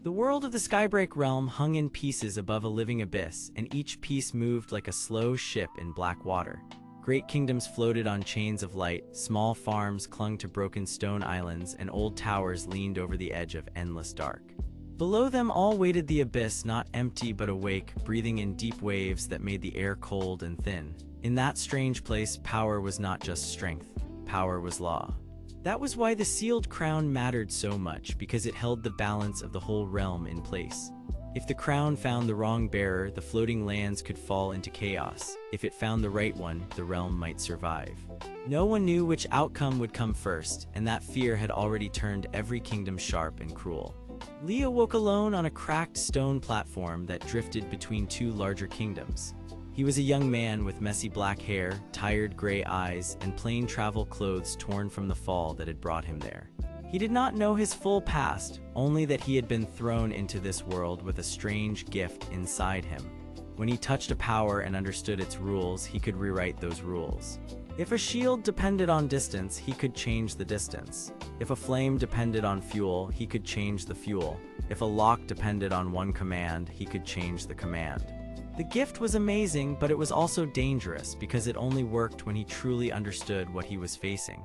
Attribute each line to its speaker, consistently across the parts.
Speaker 1: The world of the Skybreak realm hung in pieces above a living abyss, and each piece moved like a slow ship in black water. Great kingdoms floated on chains of light, small farms clung to broken stone islands, and old towers leaned over the edge of endless dark. Below them all waited the abyss, not empty but awake, breathing in deep waves that made the air cold and thin. In that strange place, power was not just strength, power was law. That was why the sealed crown mattered so much, because it held the balance of the whole realm in place. If the crown found the wrong bearer, the floating lands could fall into chaos. If it found the right one, the realm might survive. No one knew which outcome would come first, and that fear had already turned every kingdom sharp and cruel. Leo woke alone on a cracked stone platform that drifted between two larger kingdoms. He was a young man with messy black hair, tired gray eyes, and plain travel clothes torn from the fall that had brought him there. He did not know his full past, only that he had been thrown into this world with a strange gift inside him. When he touched a power and understood its rules, he could rewrite those rules. If a shield depended on distance, he could change the distance. If a flame depended on fuel, he could change the fuel. If a lock depended on one command, he could change the command. The gift was amazing, but it was also dangerous because it only worked when he truly understood what he was facing.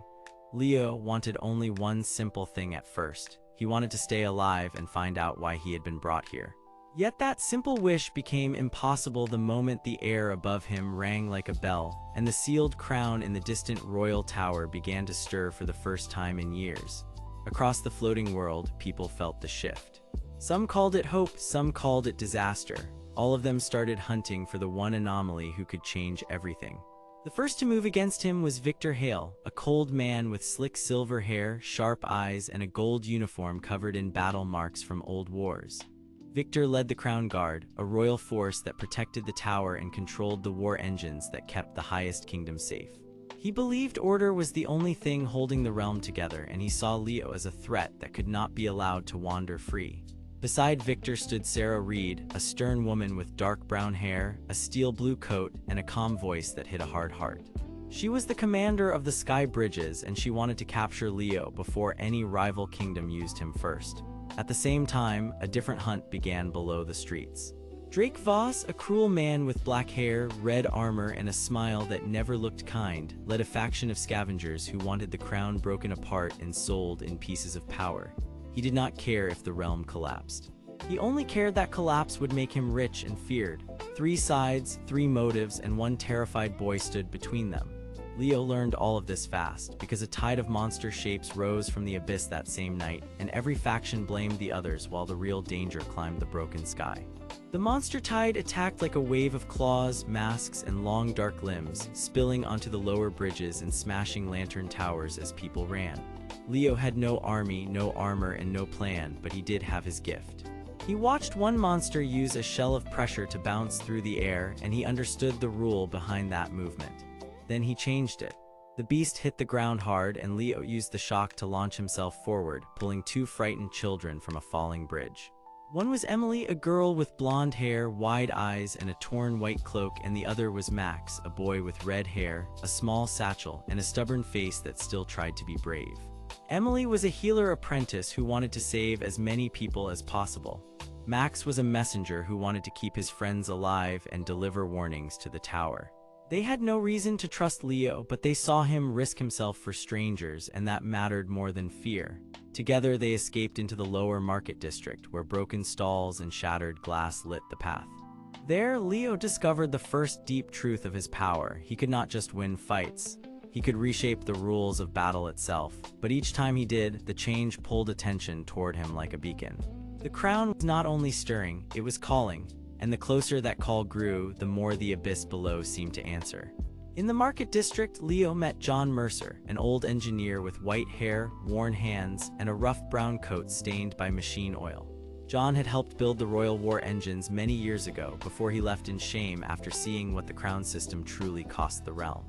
Speaker 1: Leo wanted only one simple thing at first. He wanted to stay alive and find out why he had been brought here. Yet that simple wish became impossible the moment the air above him rang like a bell, and the sealed crown in the distant royal tower began to stir for the first time in years. Across the floating world, people felt the shift. Some called it hope, some called it disaster. All of them started hunting for the one anomaly who could change everything. The first to move against him was Victor Hale, a cold man with slick silver hair, sharp eyes, and a gold uniform covered in battle marks from old wars. Victor led the Crown Guard, a royal force that protected the tower and controlled the war engines that kept the highest kingdom safe. He believed order was the only thing holding the realm together, and he saw Leo as a threat that could not be allowed to wander free. Beside Victor stood Sarah Reed, a stern woman with dark brown hair, a steel blue coat, and a calm voice that hid a hard heart. She was the commander of the Sky Bridges, and she wanted to capture Leo before any rival kingdom used him first. At the same time, a different hunt began below the streets. Drake Voss, a cruel man with black hair, red armor, and a smile that never looked kind, led a faction of scavengers who wanted the crown broken apart and sold in pieces of power. He did not care if the realm collapsed. He only cared that collapse would make him rich and feared. 3 sides, 3 motives, and one terrified boy stood between them. Leo learned all of this fast, because a tide of monster shapes rose from the abyss that same night, and every faction blamed the others while the real danger climbed the broken sky. The monster tide attacked like a wave of claws, masks, and long dark limbs, spilling onto the lower bridges and smashing lantern towers as people ran. Leo had no army, no armor, and no plan, but he did have his gift. He watched one monster use a shell of pressure to bounce through the air, and he understood the rule behind that movement. Then he changed it. The beast hit the ground hard, and Leo used the shock to launch himself forward, pulling 2 frightened children from a falling bridge. One was Emily, a girl with blonde hair, wide eyes, and a torn white cloak, and the other was Max, a boy with red hair, a small satchel, and a stubborn face that still tried to be brave. Emily was a healer apprentice who wanted to save as many people as possible. Max was a messenger who wanted to keep his friends alive and deliver warnings to the tower. They had no reason to trust Leo, but they saw him risk himself for strangers, and that mattered more than fear. Together they escaped into the lower market district, where broken stalls and shattered glass lit the path. There, Leo discovered the first deep truth of his power. He could not just win fights. He could reshape the rules of battle itself, but each time he did, the change pulled attention toward him like a beacon. The crown was not only stirring, it was calling, and the closer that call grew, the more the abyss below seemed to answer. In the market district, Leo met John Mercer, an old engineer with white hair, worn hands, and a rough brown coat stained by machine oil. John had helped build the Royal War engines many years ago, before he left in shame after seeing what the crown system truly cost the realm.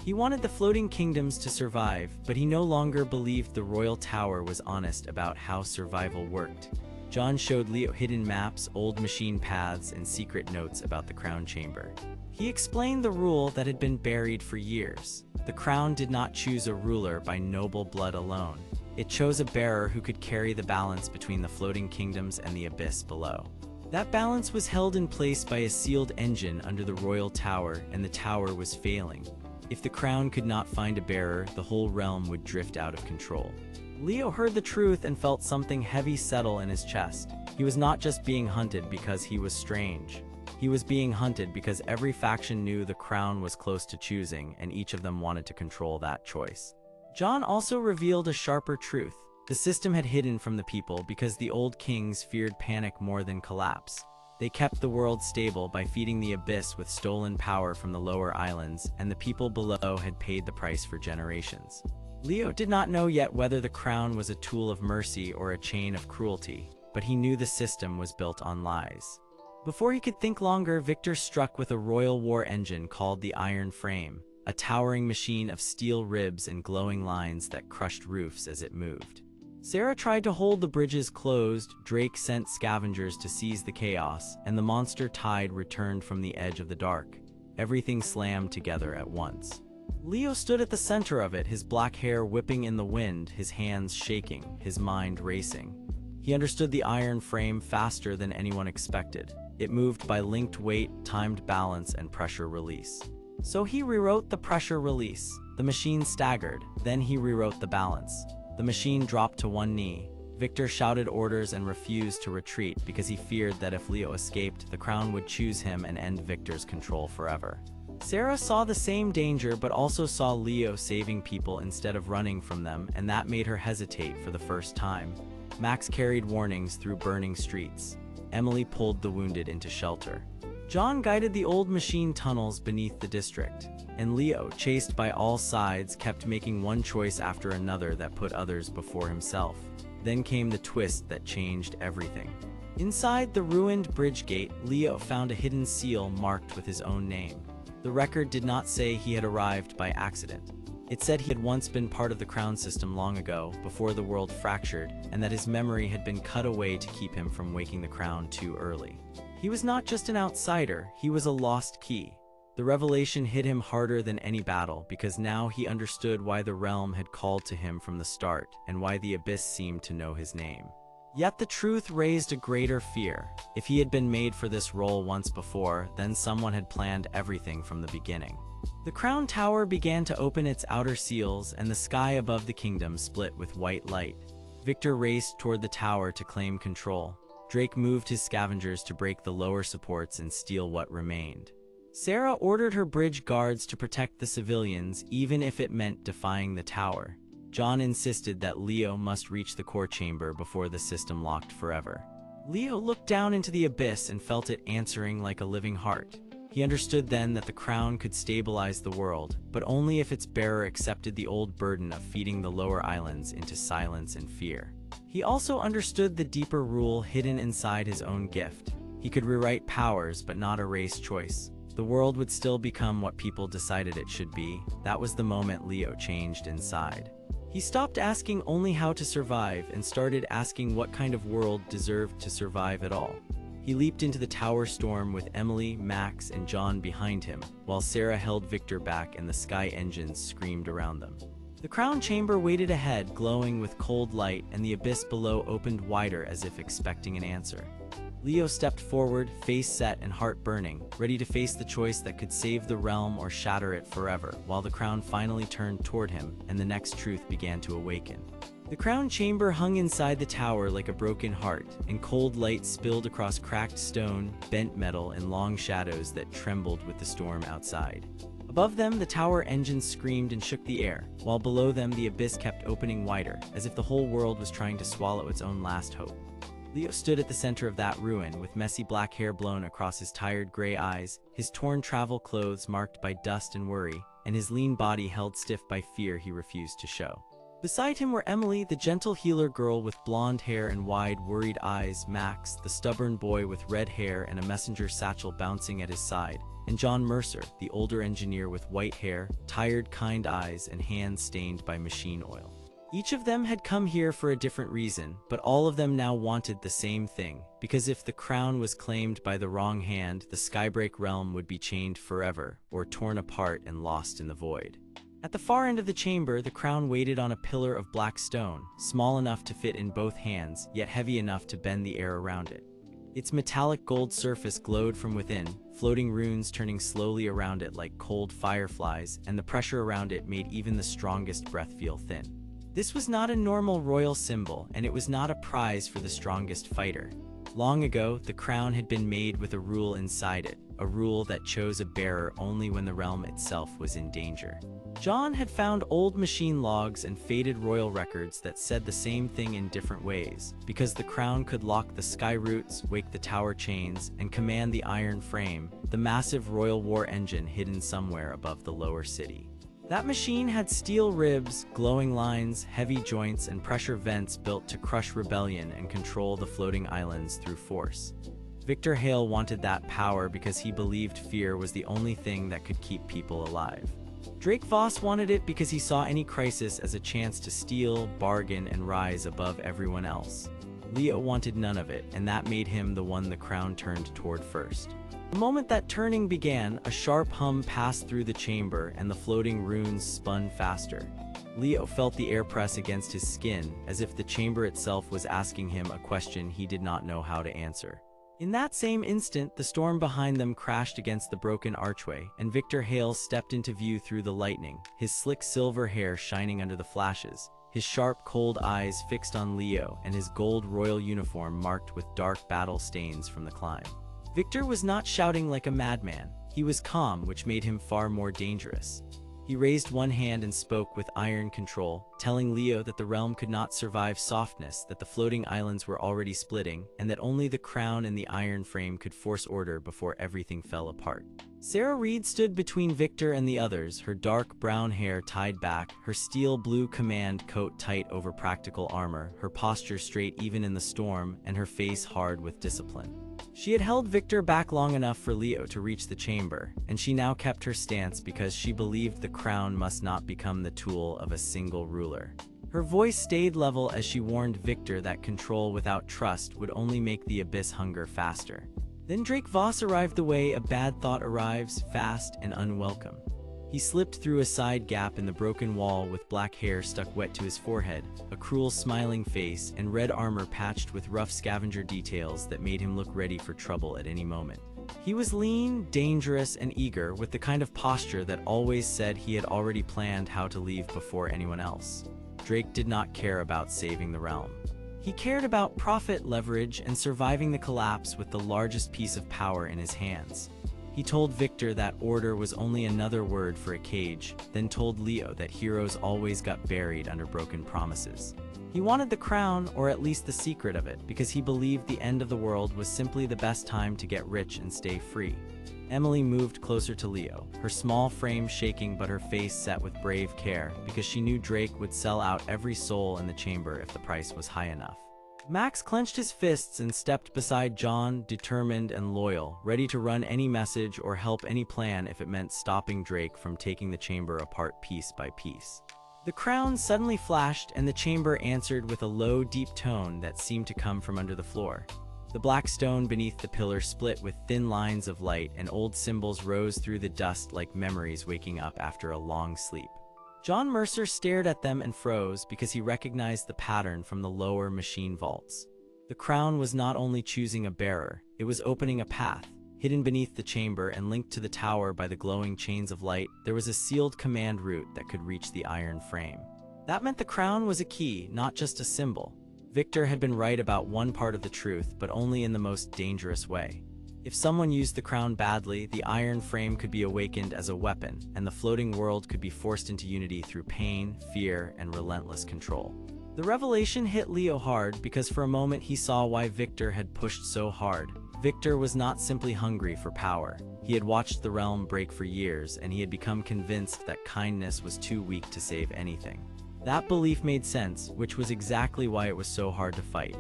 Speaker 1: He wanted the floating kingdoms to survive, but he no longer believed the royal tower was honest about how survival worked. John showed Leo hidden maps, old machine paths, and secret notes about the crown chamber. He explained the rule that had been buried for years. The crown did not choose a ruler by noble blood alone. It chose a bearer who could carry the balance between the floating kingdoms and the abyss below. That balance was held in place by a sealed engine under the royal tower, and the tower was failing. If the crown could not find a bearer, the whole realm would drift out of control. Leo heard the truth and felt something heavy settle in his chest. He was not just being hunted because he was strange. He was being hunted because every faction knew the crown was close to choosing, and each of them wanted to control that choice. John also revealed a sharper truth. The system had hidden from the people because the old kings feared panic more than collapse. They kept the world stable by feeding the abyss with stolen power from the lower islands, and the people below had paid the price for generations. Leo did not know yet whether the crown was a tool of mercy or a chain of cruelty, but he knew the system was built on lies. Before he could think longer, Victor struck with a royal war engine called the Iron Frame, a towering machine of steel ribs and glowing lines that crushed roofs as it moved. Sarah tried to hold the bridges closed, Drake sent scavengers to seize the chaos, and the monster tide returned from the edge of the dark. Everything slammed together at once. Leo stood at the center of it, his black hair whipping in the wind, his hands shaking, his mind racing. He understood the iron frame faster than anyone expected. It moved by linked weight, timed balance, and pressure release. So he rewrote the pressure release. The machine staggered, then he rewrote the balance. The machine dropped to one knee. Victor shouted orders and refused to retreat because he feared that if Leo escaped, the crown would choose him and end Victor's control forever. Sarah saw the same danger but also saw Leo saving people instead of running from them, and that made her hesitate for the first time. Max carried warnings through burning streets. Emily pulled the wounded into shelter. John guided the old machine tunnels beneath the district, and Leo, chased by all sides, kept making one choice after another that put others before himself. Then came the twist that changed everything. Inside the ruined bridge gate, Leo found a hidden seal marked with his own name. The record did not say he had arrived by accident. It said he had once been part of the crown system long ago, before the world fractured, and that his memory had been cut away to keep him from waking the crown too early. He was not just an outsider, he was a lost key. The revelation hit him harder than any battle, because now he understood why the realm had called to him from the start, and why the abyss seemed to know his name. Yet the truth raised a greater fear. If he had been made for this role once before, then someone had planned everything from the beginning. The crown tower began to open its outer seals, and the sky above the kingdom split with white light. Victor raced toward the tower to claim control. Drake moved his scavengers to break the lower supports and steal what remained. Sarah ordered her bridge guards to protect the civilians, even if it meant defying the tower. John insisted that Leo must reach the core chamber before the system locked forever. Leo looked down into the abyss and felt it answering like a living heart. He understood then that the crown could stabilize the world, but only if its bearer accepted the old burden of feeding the lower islands into silence and fear. He also understood the deeper rule hidden inside his own gift. He could rewrite powers but not erase choice. The world would still become what people decided it should be. That was the moment Leo changed inside. He stopped asking only how to survive and started asking what kind of world deserved to survive at all. He leaped into the tower storm with Emily, Max, and John behind him, while Sarah held Victor back and the sky engines screamed around them. The crown chamber waited ahead, glowing with cold light, and the abyss below opened wider as if expecting an answer. Leo stepped forward, face set and heart burning, ready to face the choice that could save the realm or shatter it forever, while the crown finally turned toward him, and the next truth began to awaken. The crown chamber hung inside the tower like a broken heart, and cold light spilled across cracked stone, bent metal, and long shadows that trembled with the storm outside. Above them, the tower engines screamed and shook the air, while below them the abyss kept opening wider, as if the whole world was trying to swallow its own last hope. Leo stood at the center of that ruin, with messy black hair blown across his tired gray eyes, his torn travel clothes marked by dust and worry, and his lean body held stiff by fear he refused to show. Beside him were Emily, the gentle healer girl with blonde hair and wide, worried eyes, Max, the stubborn boy with red hair and a messenger satchel bouncing at his side, and John Mercer, the older engineer with white hair, tired, kind eyes, and hands stained by machine oil. Each of them had come here for a different reason, but all of them now wanted the same thing, because if the crown was claimed by the wrong hand, the Skybreak realm would be chained forever, or torn apart and lost in the void. At the far end of the chamber, the crown waited on a pillar of black stone, small enough to fit in both hands, yet heavy enough to bend the air around it. Its metallic gold surface glowed from within, floating runes turning slowly around it like cold fireflies, and the pressure around it made even the strongest breath feel thin. This was not a normal royal symbol, and it was not a prize for the strongest fighter. Long ago, the crown had been made with a rule inside it, a rule that chose a bearer only when the realm itself was in danger. John had found old machine logs and faded royal records that said the same thing in different ways, because the crown could lock the sky roots, wake the tower chains, and command the iron frame, the massive royal war engine hidden somewhere above the lower city. That machine had steel ribs, glowing lines, heavy joints, and pressure vents built to crush rebellion and control the floating islands through force. Victor Hale wanted that power because he believed fear was the only thing that could keep people alive. Drake Voss wanted it because he saw any crisis as a chance to steal, bargain, and rise above everyone else. Leo wanted none of it, and that made him the one the crown turned toward first. The moment that turning began, a sharp hum passed through the chamber and the floating runes spun faster. Leo felt the air press against his skin, as if the chamber itself was asking him a question he did not know how to answer. In that same instant, the storm behind them crashed against the broken archway, and Victor Hale stepped into view through the lightning, his slick silver hair shining under the flashes, his sharp, cold eyes fixed on Leo, and his gold royal uniform marked with dark battle stains from the climb. Victor was not shouting like a madman. He was calm, which made him far more dangerous. He raised one hand and spoke with iron control, telling Leo that the realm could not survive softness, that the floating islands were already splitting, and that only the crown and the iron frame could force order before everything fell apart. Sarah Reed stood between Victor and the others, her dark brown hair tied back, her steel blue command coat tight over practical armor, her posture straight even in the storm, and her face hard with discipline. She had held Victor back long enough for Leo to reach the chamber, and she now kept her stance because she believed the crown must not become the tool of a single ruler. Her voice stayed level as she warned Victor that control without trust would only make the abyss hunger faster. Then Drake Voss arrived the way a bad thought arrives, fast and unwelcome. He slipped through a side gap in the broken wall with black hair stuck wet to his forehead, a cruel smiling face, and red armor patched with rough scavenger details that made him look ready for trouble at any moment. He was lean, dangerous, and eager, with the kind of posture that always said he had already planned how to leave before anyone else. Drake did not care about saving the realm. He cared about profit, leverage, and surviving the collapse with the largest piece of power in his hands. He told Victor that order was only another word for a cage, then told Leo that heroes always got buried under broken promises. He wanted the crown, or at least the secret of it, because he believed the end of the world was simply the best time to get rich and stay free. Emily moved closer to Leo, her small frame shaking but her face set with brave care, because she knew Drake would sell out every soul in the chamber if the price was high enough. Max clenched his fists and stepped beside John, determined and loyal, ready to run any message or help any plan if it meant stopping Drake from taking the chamber apart piece by piece. The crown suddenly flashed, and the chamber answered with a low, deep tone that seemed to come from under the floor. The black stone beneath the pillar split with thin lines of light, and old symbols rose through the dust like memories waking up after a long sleep. John Mercer stared at them and froze because he recognized the pattern from the lower machine vaults. The crown was not only choosing a bearer, it was opening a path. Hidden beneath the chamber and linked to the tower by the glowing chains of light, there was a sealed command route that could reach the iron frame. That meant the crown was a key, not just a symbol. Victor had been right about one part of the truth, but only in the most dangerous way. If someone used the crown badly, the iron frame could be awakened as a weapon, and the floating world could be forced into unity through pain, fear, and relentless control. The revelation hit Leo hard because for a moment he saw why Victor had pushed so hard. Victor was not simply hungry for power. He had watched the realm break for years, and he had become convinced that kindness was too weak to save anything. That belief made sense, which was exactly why it was so hard to fight.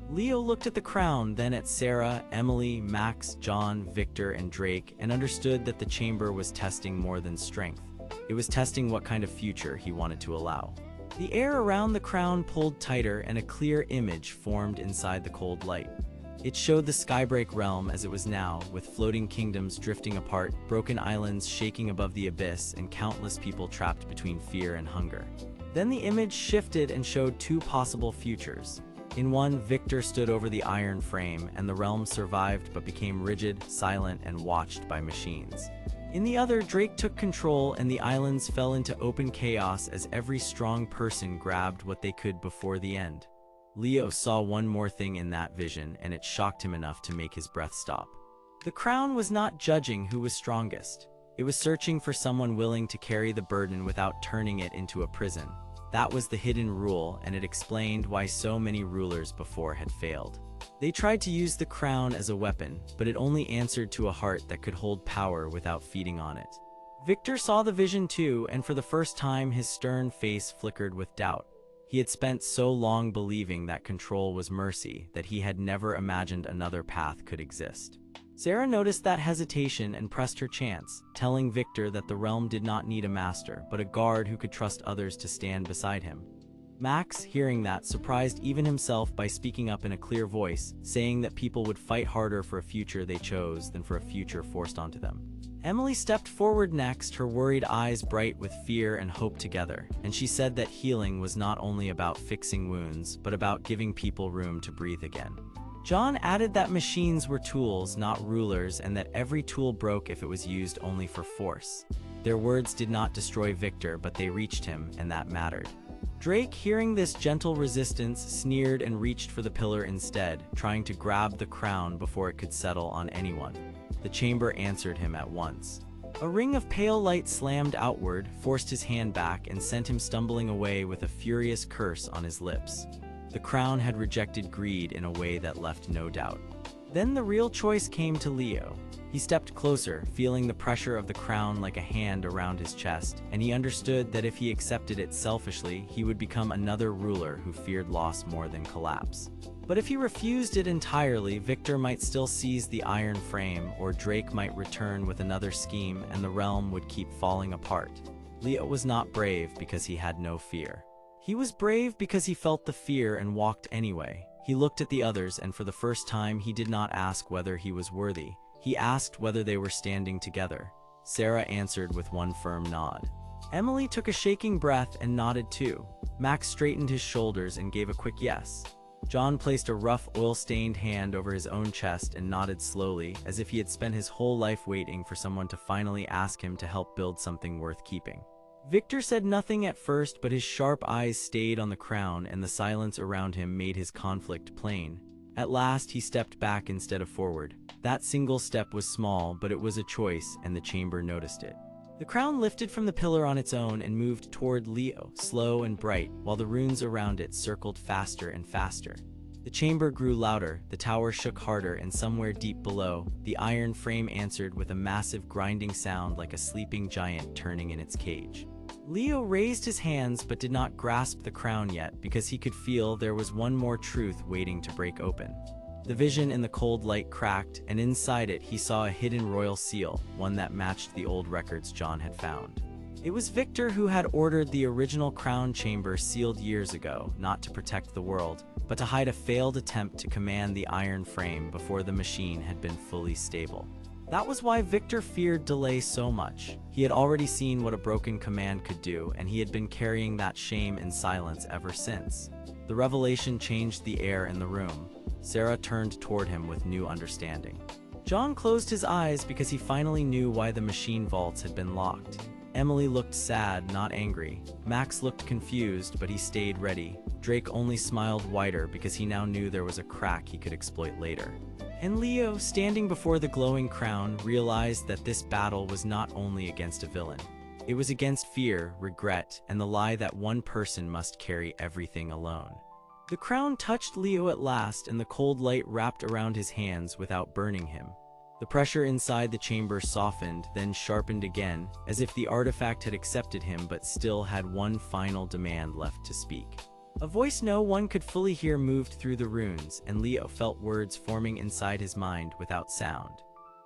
Speaker 1: Leo looked at the crown, then at Sarah, Emily, Max, John, Victor, and Drake, and understood that the chamber was testing more than strength. It was testing what kind of future he wanted to allow. The air around the crown pulled tighter, and a clear image formed inside the cold light. It showed the Skybreak realm as it was now, with floating kingdoms drifting apart, broken islands shaking above the abyss, and countless people trapped between fear and hunger. Then the image shifted and showed two possible futures. In one, Victor stood over the iron frame, and the realm survived but became rigid, silent, and watched by machines. In the other, Drake took control and the islands fell into open chaos as every strong person grabbed what they could before the end. Leo saw one more thing in that vision, and it shocked him enough to make his breath stop. The crown was not judging who was strongest. It was searching for someone willing to carry the burden without turning it into a prison. That was the hidden rule, and it explained why so many rulers before had failed. They tried to use the crown as a weapon, but it only answered to a heart that could hold power without feeding on it. Victor saw the vision too, and for the first time his stern face flickered with doubt. He had spent so long believing that control was mercy that he had never imagined another path could exist. Sarah noticed that hesitation and pressed her chance, telling Victor that the realm did not need a master, but a guard who could trust others to stand beside him. Max, hearing that, surprised even himself by speaking up in a clear voice, saying that people would fight harder for a future they chose than for a future forced onto them. Emily stepped forward next, her worried eyes bright with fear and hope together, and she said that healing was not only about fixing wounds, but about giving people room to breathe again. John added that machines were tools, not rulers, and that every tool broke if it was used only for force. Their words did not destroy Victor, but they reached him, and that mattered. Drake, hearing this gentle resistance, sneered and reached for the pillar instead, trying to grab the crown before it could settle on anyone. The chamber answered him at once. A ring of pale light slammed outward, forced his hand back, and sent him stumbling away with a furious curse on his lips. The crown had rejected greed in a way that left no doubt. Then the real choice came to Leo. He stepped closer, feeling the pressure of the crown like a hand around his chest, and he understood that if he accepted it selfishly, he would become another ruler who feared loss more than collapse. But if he refused it entirely, Victor might still seize the iron frame, or Drake might return with another scheme, and the realm would keep falling apart. Leo was not brave because he had no fear. He was brave because he felt the fear and walked anyway. He looked at the others, and for the first time he did not ask whether he was worthy. He asked whether they were standing together. Sarah answered with one firm nod. Emily took a shaking breath and nodded too. Max straightened his shoulders and gave a quick yes. John placed a rough, oil-stained hand over his own chest and nodded slowly, as if he had spent his whole life waiting for someone to finally ask him to help build something worth keeping. Victor said nothing at first, but his sharp eyes stayed on the crown, and the silence around him made his conflict plain. At last, he stepped back instead of forward. That single step was small, but it was a choice, and the chamber noticed it. The crown lifted from the pillar on its own and moved toward Leo, slow and bright, while the runes around it circled faster and faster. The chamber grew louder, the tower shook harder, and somewhere deep below, the iron frame answered with a massive grinding sound like a sleeping giant turning in its cage. Leo raised his hands but did not grasp the crown yet, because he could feel there was one more truth waiting to break open. The vision in the cold light cracked, and inside it he saw a hidden royal seal, one that matched the old records John had found. It was Victor who had ordered the original crown chamber sealed years ago, not to protect the world, but to hide a failed attempt to command the iron frame before the machine had been fully stable. That was why Victor feared delay so much. He had already seen what a broken command could do, and he had been carrying that shame in silence ever since. The revelation changed the air in the room. Sarah turned toward him with new understanding. John closed his eyes because he finally knew why the machine vaults had been locked. Emily looked sad, not angry. Max looked confused, but he stayed ready. Drake only smiled wider because he now knew there was a crack he could exploit later. And Leo, standing before the glowing crown, realized that this battle was not only against a villain. It was against fear, regret, and the lie that one person must carry everything alone. The crown touched Leo at last, and the cold light wrapped around his hands without burning him. The pressure inside the chamber softened, then sharpened again, as if the artifact had accepted him but still had one final demand left to speak. A voice no one could fully hear moved through the runes, and Leo felt words forming inside his mind without sound.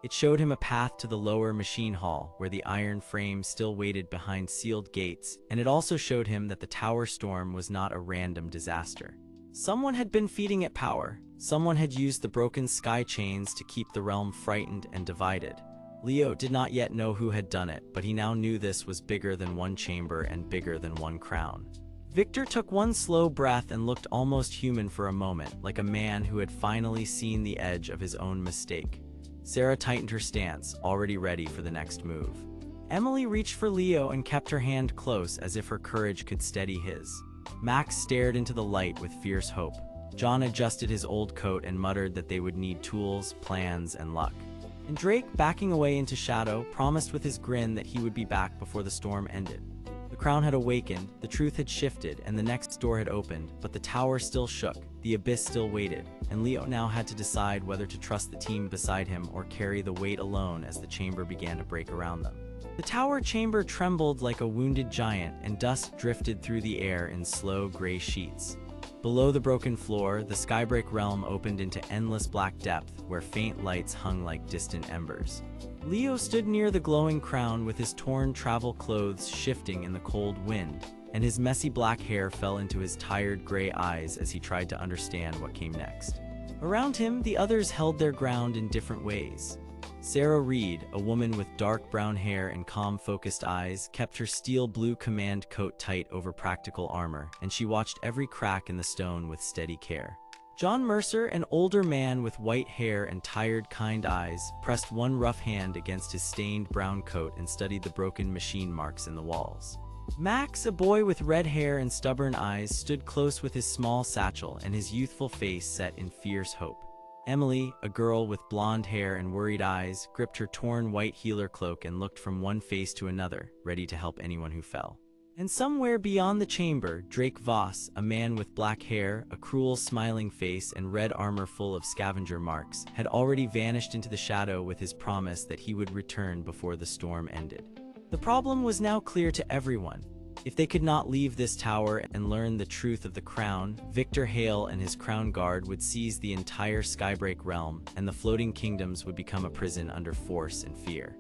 Speaker 1: It showed him a path to the lower machine hall, where the iron frame still waited behind sealed gates, and it also showed him that the tower storm was not a random disaster. Someone had been feeding it power. Someone had used the broken sky chains to keep the realm frightened and divided. Leo did not yet know who had done it, but he now knew this was bigger than one chamber and bigger than one crown. Victor took one slow breath and looked almost human for a moment, like a man who had finally seen the edge of his own mistake. Sarah tightened her stance, already ready for the next move. Emily reached for Leo and kept her hand close as if her courage could steady his. Max stared into the light with fierce hope. John adjusted his old coat and muttered that they would need tools, plans, and luck. And Drake, backing away into shadow, promised with his grin that he would be back before the storm ended. The crown had awakened, the truth had shifted, and the next door had opened, but the tower still shook, the abyss still waited, and Leo now had to decide whether to trust the team beside him or carry the weight alone as the chamber began to break around them. The tower chamber trembled like a wounded giant, and dust drifted through the air in slow gray sheets. Below the broken floor, the skybreak realm opened into endless black depth, where faint lights hung like distant embers. Leo stood near the glowing crown with his torn travel clothes shifting in the cold wind, and his messy black hair fell into his tired gray eyes as he tried to understand what came next. Around him, the others held their ground in different ways. Sarah Reed, a woman with dark brown hair and calm, focused eyes, kept her steel blue command coat tight over practical armor, and she watched every crack in the stone with steady care. John Mercer, an older man with white hair and tired, kind eyes, pressed one rough hand against his stained brown coat and studied the broken machine marks in the walls. Max, a boy with red hair and stubborn eyes, stood close with his small satchel and his youthful face set in fierce hope. Emily, a girl with blonde hair and worried eyes, gripped her torn white healer cloak and looked from one face to another, ready to help anyone who fell. And somewhere beyond the chamber, Drake Voss, a man with black hair, a cruel smiling face, and red armor full of scavenger marks, had already vanished into the shadow with his promise that he would return before the storm ended. The problem was now clear to everyone. If they could not leave this tower and learn the truth of the crown, Victor Hale and his crown guard would seize the entire skybreak realm, and the floating kingdoms would become a prison under force and fear.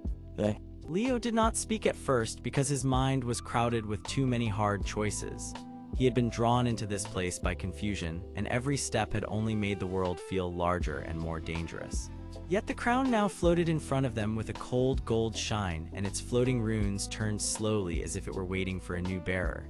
Speaker 1: Leo did not speak at first because his mind was crowded with too many hard choices. He had been drawn into this place by confusion, and every step had only made the world feel larger and more dangerous. Yet the crown now floated in front of them with a cold gold shine, and its floating runes turned slowly as if it were waiting for a new bearer.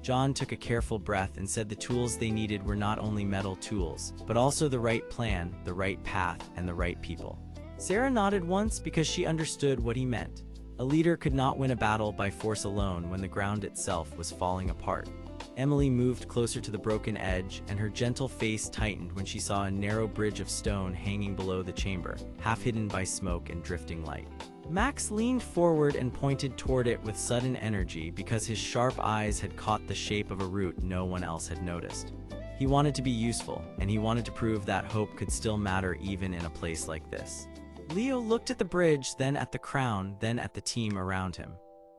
Speaker 1: John took a careful breath and said the tools they needed were not only metal tools, but also the right plan, the right path, and the right people. Sarah nodded once because she understood what he meant. A leader could not win a battle by force alone when the ground itself was falling apart. Emily moved closer to the broken edge, and her gentle face tightened when she saw a narrow bridge of stone hanging below the chamber, half hidden by smoke and drifting light. Max leaned forward and pointed toward it with sudden energy because his sharp eyes had caught the shape of a root no one else had noticed. He wanted to be useful, and he wanted to prove that hope could still matter even in a place like this. Leo looked at the bridge, then at the crown, then at the team around him.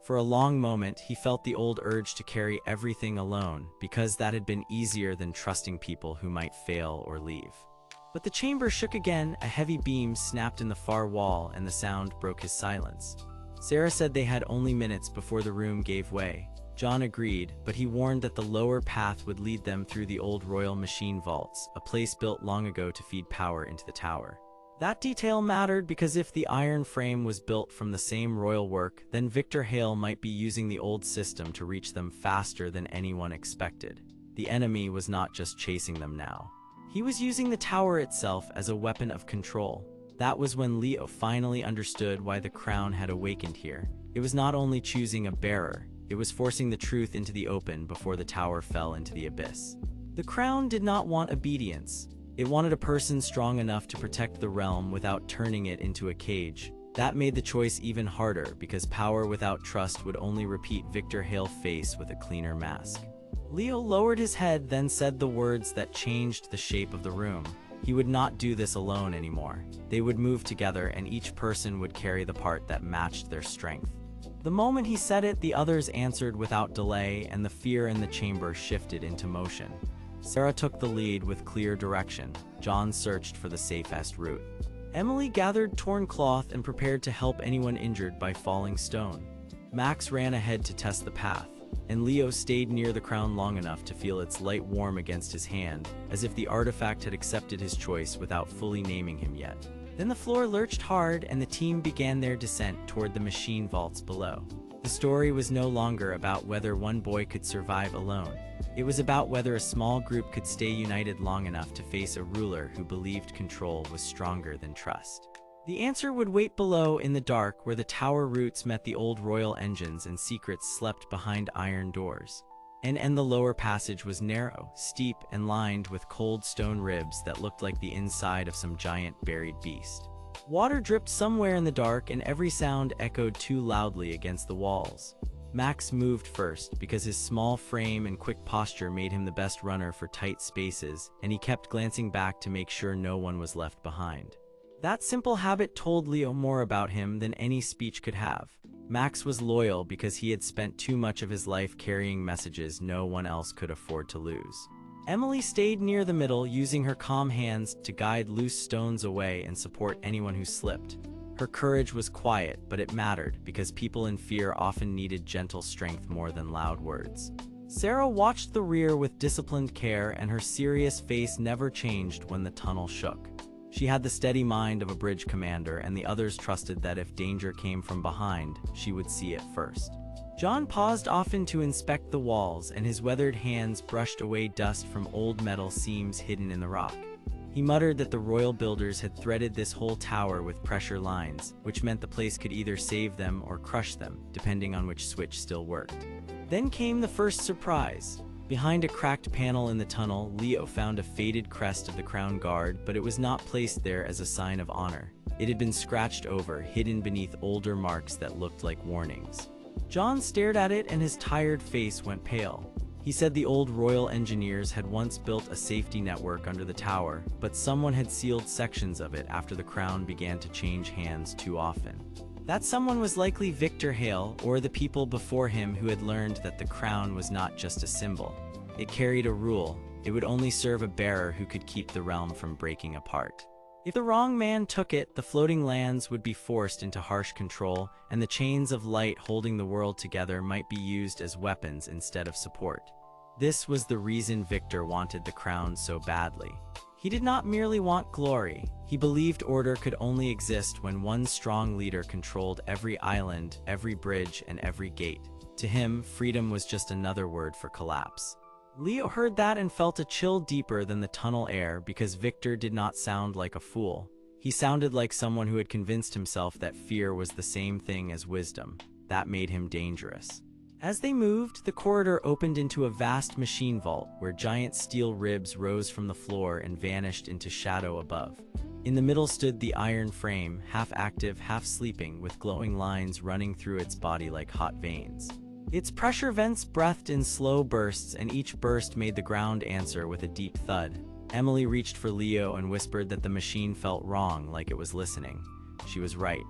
Speaker 1: For a long moment, he felt the old urge to carry everything alone, because that had been easier than trusting people who might fail or leave. But the chamber shook again, a heavy beam snapped in the far wall, and the sound broke his silence. Sarah said they had only minutes before the room gave way. John agreed, but he warned that the lower path would lead them through the old royal machine vaults, a place built long ago to feed power into the tower. That detail mattered because if the iron frame was built from the same royal work, then Victor Hale might be using the old system to reach them faster than anyone expected. The enemy was not just chasing them now. He was using the tower itself as a weapon of control. That was when Leo finally understood why the crown had awakened here. It was not only choosing a bearer, it was forcing the truth into the open before the tower fell into the abyss. The crown did not want obedience. It wanted a person strong enough to protect the realm without turning it into a cage. That made the choice even harder because power without trust would only repeat Victor Hale's face with a cleaner mask. Leo lowered his head, then said the words that changed the shape of the room. He would not do this alone anymore. They would move together, and each person would carry the part that matched their strength. The moment he said it, the others answered without delay, and the fear in the chamber shifted into motion. Sarah took the lead with clear direction. John searched for the safest route. Emily gathered torn cloth and prepared to help anyone injured by falling stone. Max ran ahead to test the path. and Leo stayed near the crown long enough to feel its light warm against his hand, as if the artifact had accepted his choice without fully naming him yet. Then the floor lurched hard and the team began their descent toward the machine vaults below. The story was no longer about whether one boy could survive alone. It was about whether a small group could stay united long enough to face a ruler who believed control was stronger than trust. The answer would wait below in the dark, where the tower roots met the old royal engines and secrets slept behind iron doors. And the lower passage was narrow, steep, and lined with cold stone ribs that looked like the inside of some giant buried beast. Water dripped somewhere in the dark, and every sound echoed too loudly against the walls. Max moved first because his small frame and quick posture made him the best runner for tight spaces, and he kept glancing back to make sure no one was left behind. That simple habit told Leo more about him than any speech could have. Max was loyal because he had spent too much of his life carrying messages no one else could afford to lose. Emily stayed near the middle, using her calm hands to guide loose stones away and support anyone who slipped. Her courage was quiet, but it mattered because people in fear often needed gentle strength more than loud words. Sarah watched the rear with disciplined care, and her serious face never changed when the tunnel shook. She had the steady mind of a bridge commander, and the others trusted that if danger came from behind, she would see it first. John paused often to inspect the walls, and his weathered hands brushed away dust from old metal seams hidden in the rock. He muttered that the royal builders had threaded this whole tower with pressure lines, which meant the place could either save them or crush them, depending on which switch still worked. Then came the first surprise. Behind a cracked panel in the tunnel, Leo found a faded crest of the Crown Guard, but it was not placed there as a sign of honor. It had been scratched over, hidden beneath older marks that looked like warnings. John stared at it, and his tired face went pale. He said the old royal engineers had once built a safety network under the tower, but someone had sealed sections of it after the crown began to change hands too often. That someone was likely Victor Hale, or the people before him who had learned that the crown was not just a symbol. It carried a rule. It would only serve a bearer who could keep the realm from breaking apart. If the wrong man took it, the floating lands would be forced into harsh control, and the chains of light holding the world together might be used as weapons instead of support. This was the reason Victor wanted the crown so badly. He did not merely want glory. He believed order could only exist when one strong leader controlled every island, every bridge, and every gate. To him, freedom was just another word for collapse. Leo heard that and felt a chill deeper than the tunnel air, because Victor did not sound like a fool. He sounded like someone who had convinced himself that fear was the same thing as wisdom. That made him dangerous. As they moved, the corridor opened into a vast machine vault where giant steel ribs rose from the floor and vanished into shadow above. In the middle stood the iron frame, half active, half sleeping, with glowing lines running through its body like hot veins. Its pressure vents breathed in slow bursts, and each burst made the ground answer with a deep thud. Emily reached for Leo and whispered that the machine felt wrong, like it was listening. She was right.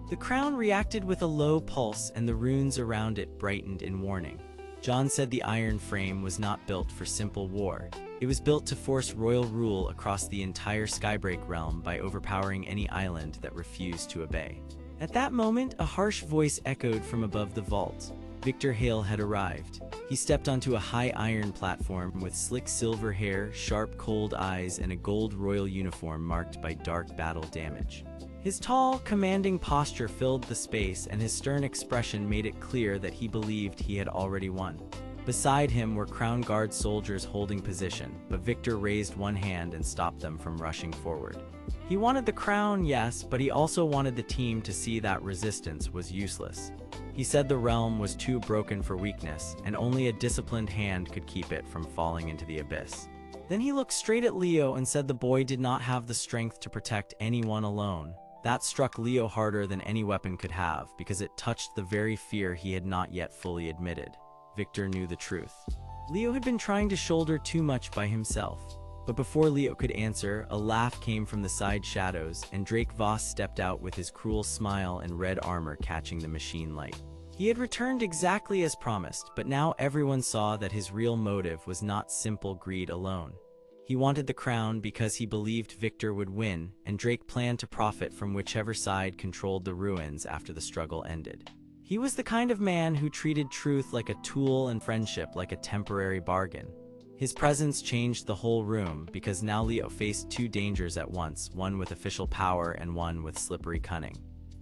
Speaker 1: The crown reacted with a low pulse, and the runes around it brightened in warning. John said the iron frame was not built for simple war. It was built to force royal rule across the entire Skybreak realm by overpowering any island that refused to obey. At that moment, a harsh voice echoed from above the vault. Victor Hale had arrived. He stepped onto a high iron platform with slick silver hair, sharp cold eyes, and a gold royal uniform marked by dark battle damage. His tall, commanding posture filled the space, and his stern expression made it clear that he believed he had already won. Beside him were Crown Guard soldiers holding position, but Victor raised one hand and stopped them from rushing forward. He wanted the crown, yes, but he also wanted the team to see that resistance was useless. He said the realm was too broken for weakness, and only a disciplined hand could keep it from falling into the abyss. Then he looked straight at Leo and said the boy did not have the strength to protect anyone alone. That struck Leo harder than any weapon could have, because it touched the very fear he had not yet fully admitted. Victor knew the truth. Leo had been trying to shoulder too much by himself. But before Leo could answer, a laugh came from the side shadows, and Drake Voss stepped out with his cruel smile and red armor catching the machine light. He had returned exactly as promised, but now everyone saw that his real motive was not simple greed alone. He wanted the crown because he believed Victor would win, and Drake planned to profit from whichever side controlled the ruins after the struggle ended. He was the kind of man who treated truth like a tool and friendship like a temporary bargain. His presence changed the whole room because now Leo faced two dangers at once, one with official power and one with slippery cunning.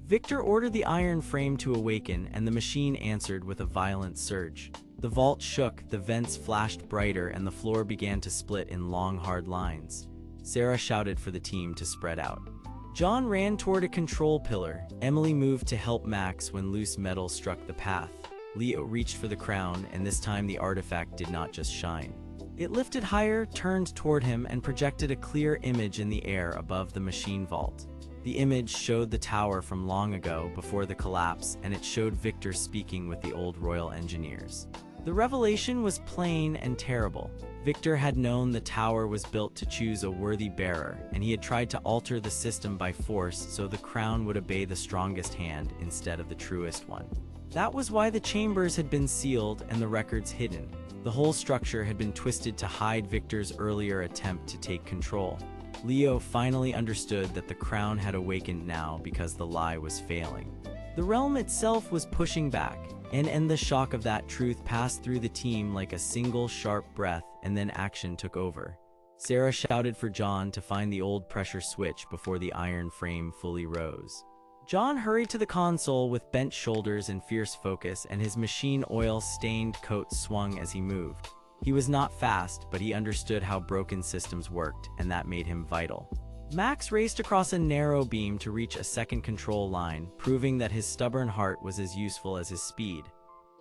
Speaker 1: Victor ordered the iron frame to awaken, and the machine answered with a violent surge. The vault shook, the vents flashed brighter, and the floor began to split in long, hard lines. Sarah shouted for the team to spread out. John ran toward a control pillar. Emily moved to help Max when loose metal struck the path. Leo reached for the crown, and this time the artifact did not just shine. It lifted higher, turned toward him, and projected a clear image in the air above the machine vault. The image showed the tower from long ago, before the collapse, and it showed Victor speaking with the old royal engineers. The revelation was plain and terrible. Victor had known the tower was built to choose a worthy bearer, and he had tried to alter the system by force so the crown would obey the strongest hand instead of the truest one. That was why the chambers had been sealed and the records hidden. The whole structure had been twisted to hide Victor's earlier attempt to take control. Leo finally understood that the crown had awakened now because the lie was failing. The realm itself was pushing back, and the shock of that truth passed through the team like a single sharp breath, and then action took over. Sarah shouted for John to find the old pressure switch before the iron frame fully rose. John hurried to the console with bent shoulders and fierce focus, and his machine oil-stained coat swung as he moved. He was not fast, but he understood how broken systems worked, and that made him vital. Max raced across a narrow beam to reach a second control line, proving that his stubborn heart was as useful as his speed.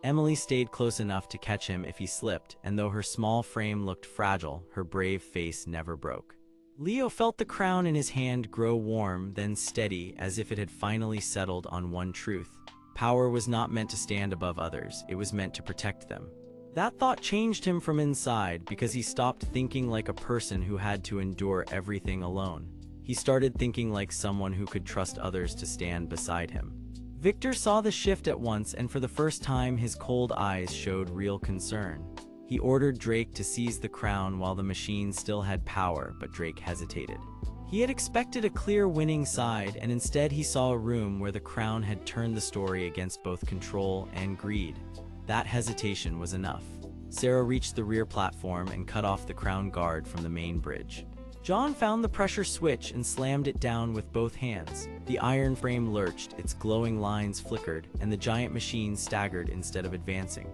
Speaker 1: Emily stayed close enough to catch him if he slipped, and though her small frame looked fragile, her brave face never broke. Leo felt the crown in his hand grow warm, then steady, as if it had finally settled on one truth. Power was not meant to stand above others, it was meant to protect them. That thought changed him from inside because he stopped thinking like a person who had to endure everything alone. He started thinking like someone who could trust others to stand beside him. Victor saw the shift at once, and for the first time his cold eyes showed real concern. He ordered Drake to seize the crown while the machine still had power, but Drake hesitated. He had expected a clear winning side, and instead he saw a room where the crown had turned the story against both control and greed. That hesitation was enough. Sarah reached the rear platform and cut off the crown guard from the main bridge. John found the pressure switch and slammed it down with both hands. The iron frame lurched, its glowing lines flickered, and the giant machine staggered instead of advancing.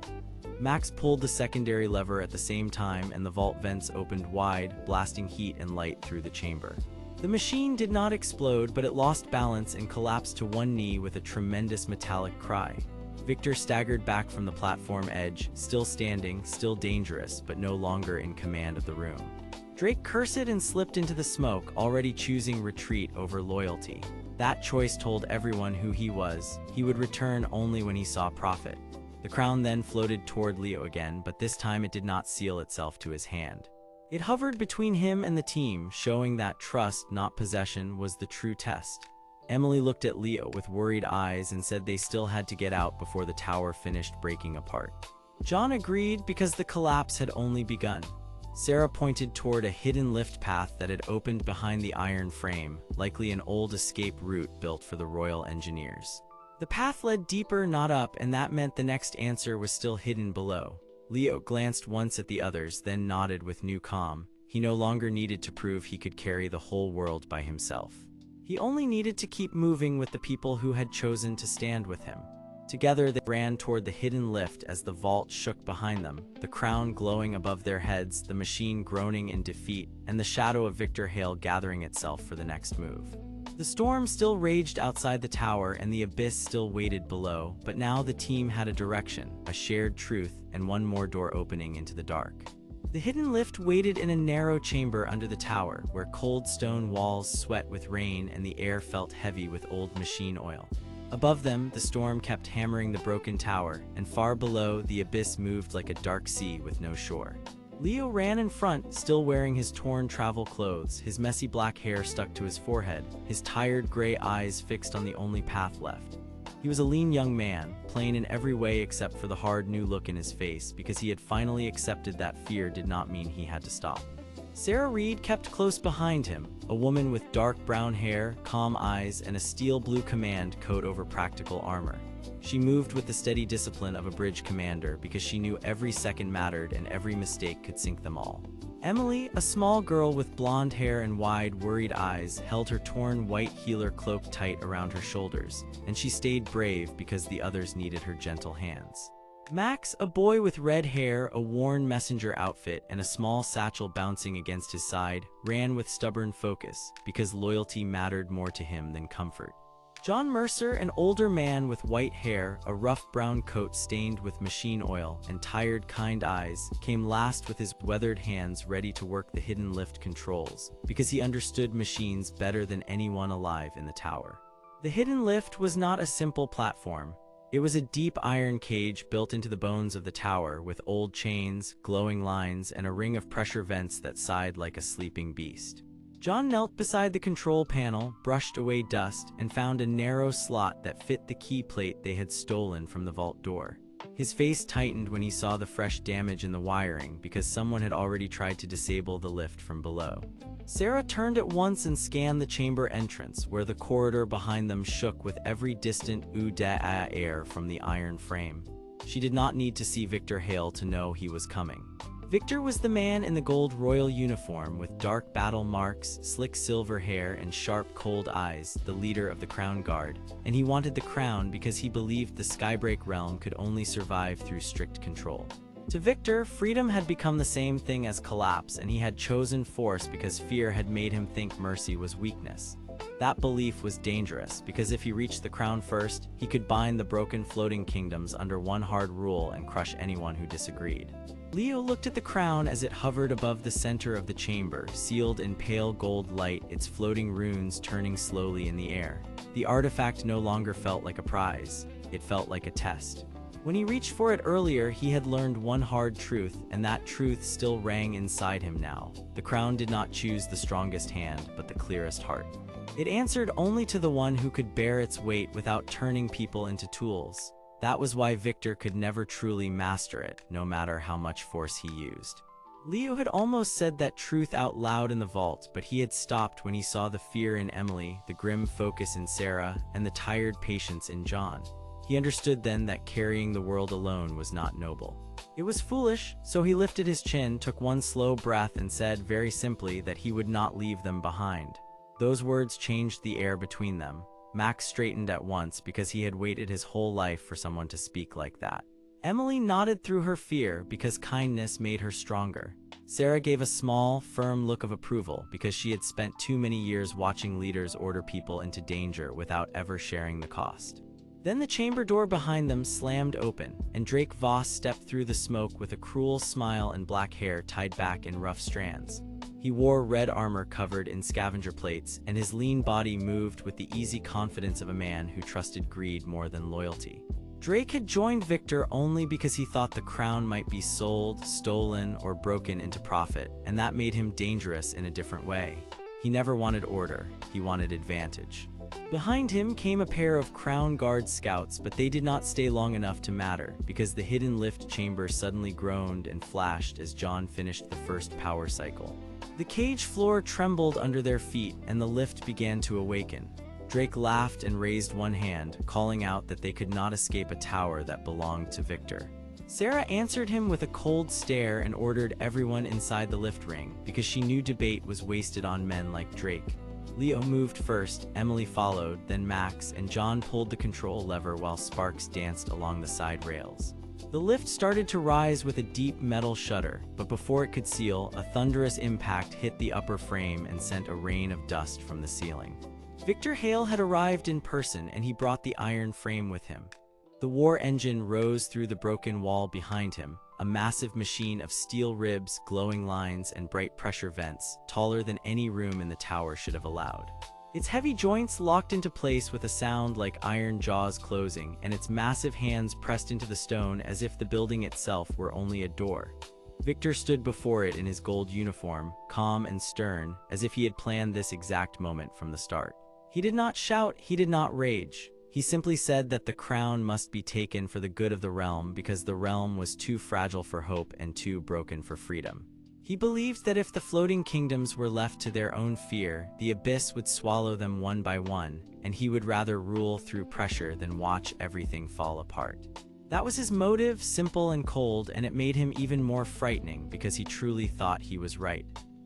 Speaker 1: Max pulled the secondary lever at the same time, and the vault vents opened wide, blasting heat and light through the chamber. The machine did not explode, but it lost balance and collapsed to one knee with a tremendous metallic cry. Victor staggered back from the platform edge, still standing, still dangerous, but no longer in command of the room. Drake cursed and slipped into the smoke, already choosing retreat over loyalty. That choice told everyone who he was. He would return only when he saw profit. The crown then floated toward Leo again, but this time it did not seal itself to his hand. It hovered between him and the team, showing that trust, not possession, was the true test. Emily looked at Leo with worried eyes and said they still had to get out before the tower finished breaking apart. John agreed because the collapse had only begun. Sarah pointed toward a hidden lift path that had opened behind the iron frame, likely an old escape route built for the royal engineers. The path led deeper, not up, and that meant the next answer was still hidden below. Leo glanced once at the others, then nodded with new calm. He no longer needed to prove he could carry the whole world by himself. He only needed to keep moving with the people who had chosen to stand with him. Together they ran toward the hidden lift as the vault shook behind them, the crown glowing above their heads, the machine groaning in defeat, and the shadow of Victor Hale gathering itself for the next move. The storm still raged outside the tower and the abyss still waited below, but now the team had a direction, a shared truth, and one more door opening into the dark. The hidden lift waited in a narrow chamber under the tower, where cold stone walls sweat with rain and the air felt heavy with old machine oil. Above them, the storm kept hammering the broken tower, and far below, the abyss moved like a dark sea with no shore. Leo ran in front, still wearing his torn travel clothes, his messy black hair stuck to his forehead, his tired gray eyes fixed on the only path left. He was a lean young man, plain in every way except for the hard new look in his face, because he had finally accepted that fear did not mean he had to stop. Sarah Reed kept close behind him, a woman with dark brown hair, calm eyes, and a steel blue command coat over practical armor. She moved with the steady discipline of a bridge commander because she knew every second mattered and every mistake could sink them all. Emily, a small girl with blonde hair and wide, worried eyes, held her torn white healer cloak tight around her shoulders, and she stayed brave because the others needed her gentle hands. Max, a boy with red hair, a worn messenger outfit, and a small satchel bouncing against his side, ran with stubborn focus because loyalty mattered more to him than comfort. John Mercer, an older man with white hair, a rough brown coat stained with machine oil, and tired, kind eyes, came last with his weathered hands ready to work the hidden lift controls, because he understood machines better than anyone alive in the tower. The hidden lift was not a simple platform. It was a deep iron cage built into the bones of the tower with old chains, glowing lines, and a ring of pressure vents that sighed like a sleeping beast. John knelt beside the control panel, brushed away dust, and found a narrow slot that fit the key plate they had stolen from the vault door. His face tightened when he saw the fresh damage in the wiring because someone had already tried to disable the lift from below. Sarah turned at once and scanned the chamber entrance, where the corridor behind them shook with every distant ooh-da-ah air from the iron frame. She did not need to see Victor Hale to know he was coming. Victor was the man in the gold royal uniform with dark battle marks, slick silver hair, and sharp, cold eyes, the leader of the Crown Guard, and he wanted the crown because he believed the Skybreak realm could only survive through strict control. To Victor, freedom had become the same thing as collapse, and he had chosen force because fear had made him think mercy was weakness. That belief was dangerous, because if he reached the crown first, he could bind the broken floating kingdoms under one hard rule and crush anyone who disagreed. Leo looked at the crown as it hovered above the center of the chamber, sealed in pale gold light, its floating runes turning slowly in the air. The artifact no longer felt like a prize. It felt like a test. When he reached for it earlier, he had learned one hard truth, and that truth still rang inside him now. The crown did not choose the strongest hand, but the clearest heart. It answered only to the one who could bear its weight without turning people into tools. That was why Victor could never truly master it, no matter how much force he used. Leo had almost said that truth out loud in the vault, but he had stopped when he saw the fear in Emily, the grim focus in Sarah, and the tired patience in John. He understood then that carrying the world alone was not noble. It was foolish, so he lifted his chin, took one slow breath, and said very simply that he would not leave them behind. Those words changed the air between them. Max straightened at once because he had waited his whole life for someone to speak like that. Emily nodded through her fear because kindness made her stronger. Sarah gave a small, firm look of approval because she had spent too many years watching leaders order people into danger without ever sharing the cost. Then the chamber door behind them slammed open, and Drake Voss stepped through the smoke with a cruel smile and black hair tied back in rough strands. He wore red armor covered in scavenger plates, and his lean body moved with the easy confidence of a man who trusted greed more than loyalty. Drake had joined Victor only because he thought the crown might be sold, stolen, or broken into profit, and that made him dangerous in a different way. He never wanted order, he wanted advantage. Behind him came a pair of Crown Guard scouts, but they did not stay long enough to matter, because the hidden lift chamber suddenly groaned and flashed as John finished the first power cycle. The cage floor trembled under their feet, and the lift began to awaken. Drake laughed and raised one hand, calling out that they could not escape a tower that belonged to Victor. Sarah answered him with a cold stare and ordered everyone inside the lift ring, because she knew debate was wasted on men like Drake. Leo moved first, Emily followed, then Max, and John pulled the control lever while sparks danced along the side rails. The lift started to rise with a deep metal shudder, but before it could seal, a thunderous impact hit the upper frame and sent a rain of dust from the ceiling. Victor Hale had arrived in person, and he brought the iron frame with him. The war engine rose through the broken wall behind him, a massive machine of steel ribs, glowing lines, and bright pressure vents, taller than any room in the tower should have allowed. Its heavy joints locked into place with a sound like iron jaws closing, and its massive hands pressed into the stone as if the building itself were only a door. Victor stood before it in his gold uniform, calm and stern, as if he had planned this exact moment from the start. He did not shout, he did not rage. He simply said that the crown must be taken for the good of the realm because the realm was too fragile for hope and too broken for freedom. He believed that if the floating kingdoms were left to their own fear, the abyss would swallow them one by one, and he would rather rule through pressure than watch everything fall apart. That was his motive, simple and cold, and it made him even more frightening because he truly thought he was right.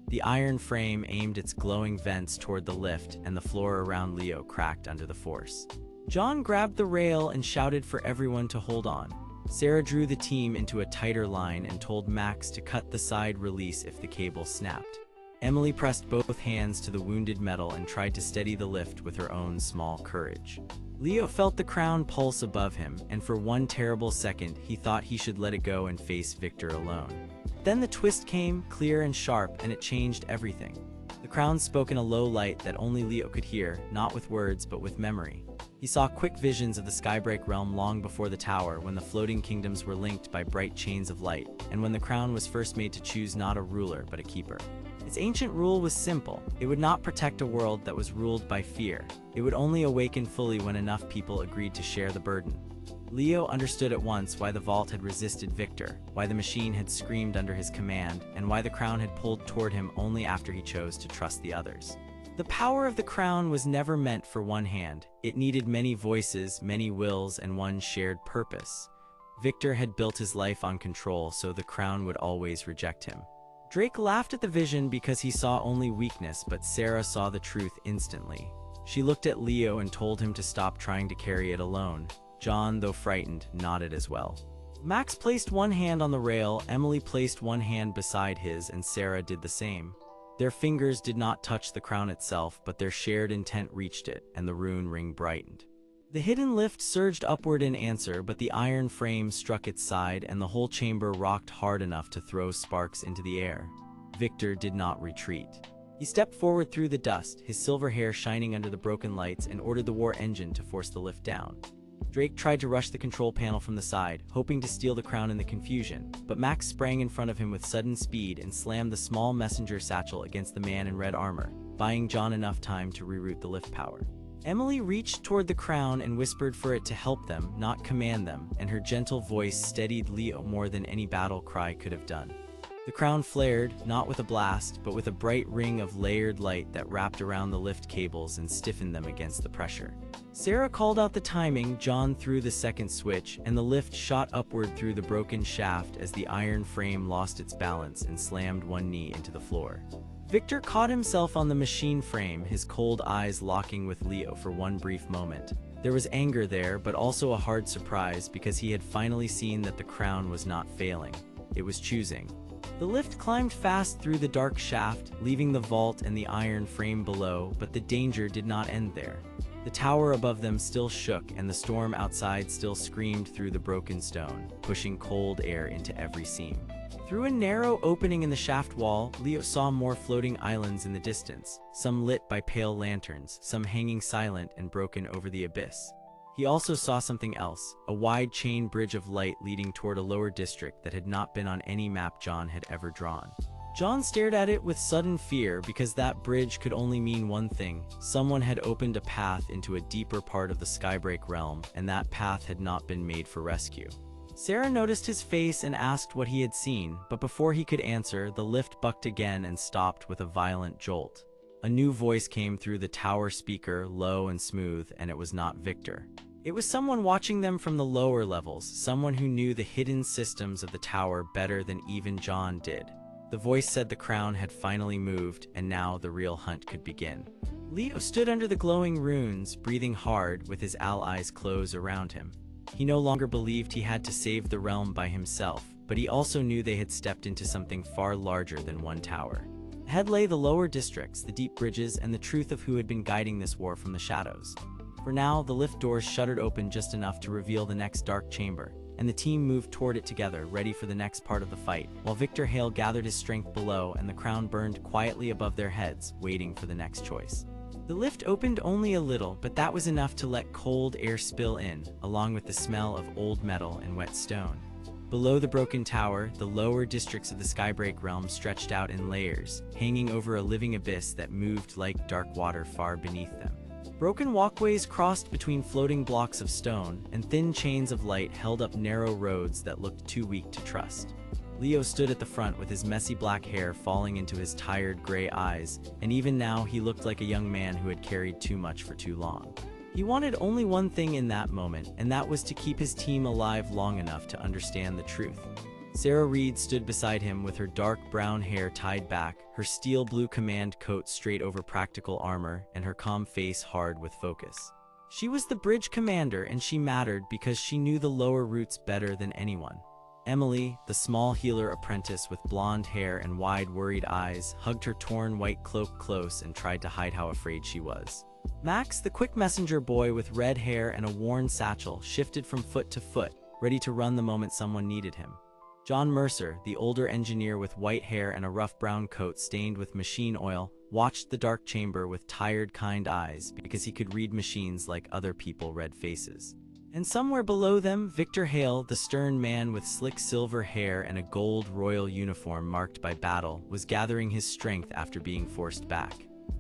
Speaker 1: The iron frame aimed its glowing vents toward the lift, and the floor around Leo cracked under the force. John grabbed the rail and shouted for everyone to hold on. Sarah drew the team into a tighter line and told Max to cut the side release if the cable snapped. Emily pressed both hands to the wounded metal and tried to steady the lift with her own small courage. Leo felt the crown pulse above him, and for one terrible second he thought he should let it go and face Victor alone. Then the twist came, clear and sharp, and it changed everything. The crown spoke in a low light that only Leo could hear, not with words but with memory. He saw quick visions of the Skybreak realm long before the tower, when the floating kingdoms were linked by bright chains of light, and when the crown was first made to choose not a ruler but a keeper. Its ancient rule was simple. It would not protect a world that was ruled by fear. It would only awaken fully when enough people agreed to share the burden. Leo understood at once why the vault had resisted Victor, why the machine had screamed under his command, and why the crown had pulled toward him only after he chose to trust the others. The power of the crown was never meant for one hand. It needed many voices, many wills, and one shared purpose. Victor had built his life on control, so the crown would always reject him. Drake laughed at the vision because he saw only weakness, but Sarah saw the truth instantly. She looked at Leo and told him to stop trying to carry it alone. John, though frightened, nodded as well. Max placed one hand on the rail, Emily placed one hand beside his, and Sarah did the same. Their fingers did not touch the crown itself, but their shared intent reached it, and the rune ring brightened. The hidden lift surged upward in answer, but the iron frame struck its side, and the whole chamber rocked hard enough to throw sparks into the air. Victor did not retreat. He stepped forward through the dust, his silver hair shining under the broken lights, and ordered the war engine to force the lift down. Drake tried to rush the control panel from the side, hoping to steal the crown in the confusion, but Max sprang in front of him with sudden speed and slammed the small messenger satchel against the man in red armor, buying John enough time to reroute the lift power. Emily reached toward the crown and whispered for it to help them, not command them, and her gentle voice steadied Leo more than any battle cry could have done. The crown flared, not with a blast, but with a bright ring of layered light that wrapped around the lift cables and stiffened them against the pressure. Sarah called out the timing, John threw the second switch, and the lift shot upward through the broken shaft as the iron frame lost its balance and slammed one knee into the floor. Victor caught himself on the machine frame, his cold eyes locking with Leo for one brief moment. There was anger there, but also a hard surprise because he had finally seen that the crown was not failing. It was choosing. The lift climbed fast through the dark shaft, leaving the vault and the iron frame below, but the danger did not end there. The tower above them still shook, and the storm outside still screamed through the broken stone, pushing cold air into every seam. Through a narrow opening in the shaft wall, Leo saw more floating islands in the distance, some lit by pale lanterns, some hanging silent and broken over the abyss. He also saw something else, a wide chain bridge of light leading toward a lower district that had not been on any map John had ever drawn. John stared at it with sudden fear because that bridge could only mean one thing. Someone had opened a path into a deeper part of the Skybreak realm, and that path had not been made for rescue. Sarah noticed his face and asked what he had seen, but before he could answer, the lift bucked again and stopped with a violent jolt. A new voice came through the tower speaker, low and smooth, and it was not Victor. It was someone watching them from the lower levels, someone who knew the hidden systems of the tower better than even John did. The voice said the crown had finally moved, and now the real hunt could begin. Leo stood under the glowing runes, breathing hard, with his allies close around him. He no longer believed he had to save the realm by himself, but he also knew they had stepped into something far larger than one tower. Ahead lay the lower districts, the deep bridges, and the truth of who had been guiding this war from the shadows. For now, the lift doors shuddered open just enough to reveal the next dark chamber, and the team moved toward it together, ready for the next part of the fight, while Victor Hale gathered his strength below and the crown burned quietly above their heads, waiting for the next choice. The lift opened only a little, but that was enough to let cold air spill in, along with the smell of old metal and wet stone. Below the broken tower, the lower districts of the Skybreak realm stretched out in layers, hanging over a living abyss that moved like dark water far beneath them. Broken walkways crossed between floating blocks of stone, and thin chains of light held up narrow roads that looked too weak to trust. Leo stood at the front with his messy black hair falling into his tired gray eyes, and even now he looked like a young man who had carried too much for too long. He wanted only one thing in that moment, and that was to keep his team alive long enough to understand the truth. Sarah Reed stood beside him with her dark brown hair tied back, her steel blue command coat straight over practical armor, and her calm face hard with focus. She was the bridge commander, and she mattered because she knew the lower routes better than anyone. Emily, the small healer apprentice with blonde hair and wide, worried eyes, hugged her torn white cloak close and tried to hide how afraid she was. Max, the quick messenger boy with red hair and a worn satchel, shifted from foot to foot, ready to run the moment someone needed him. John Mercer, the older engineer with white hair and a rough brown coat stained with machine oil, watched the dark chamber with tired, kind eyes because he could read machines like other people read faces. And somewhere below them, Victor Hale, the stern man with slick silver hair and a gold royal uniform marked by battle, was gathering his strength after being forced back.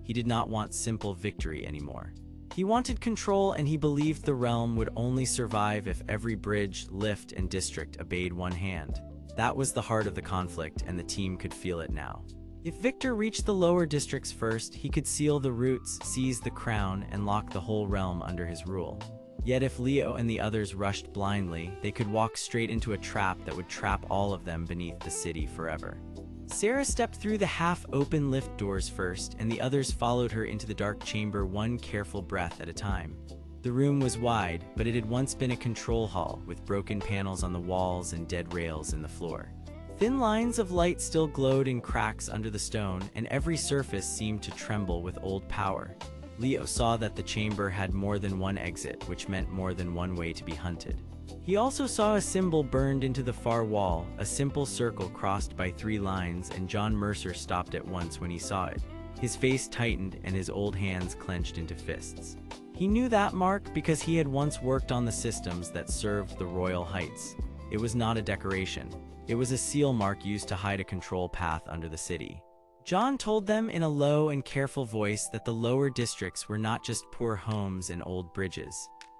Speaker 1: He did not want simple victory anymore. He wanted control, and he believed the realm would only survive if every bridge, lift, and district obeyed one hand. That was the heart of the conflict, and the team could feel it now. If Victor reached the lower districts first, he could seal the routes, seize the crown, and lock the whole realm under his rule. Yet if Leo and the others rushed blindly, they could walk straight into a trap that would trap all of them beneath the city forever. Sarah stepped through the half-open lift doors first, and the others followed her into the dark chamber one careful breath at a time. The room was wide, but it had once been a control hall, with broken panels on the walls and dead rails in the floor. Thin lines of light still glowed in cracks under the stone, and every surface seemed to tremble with old power. Leo saw that the chamber had more than one exit, which meant more than one way to be hunted. He also saw a symbol burned into the far wall, a simple circle crossed by 3 lines, and John Mercer stopped at once when he saw it. His face tightened and his old hands clenched into fists. He knew that mark because he had once worked on the systems that served the Royal Heights. It was not a decoration. It was a seal mark used to hide a control path under the city. John told them in a low and careful voice that the lower districts were not just poor homes and old bridges.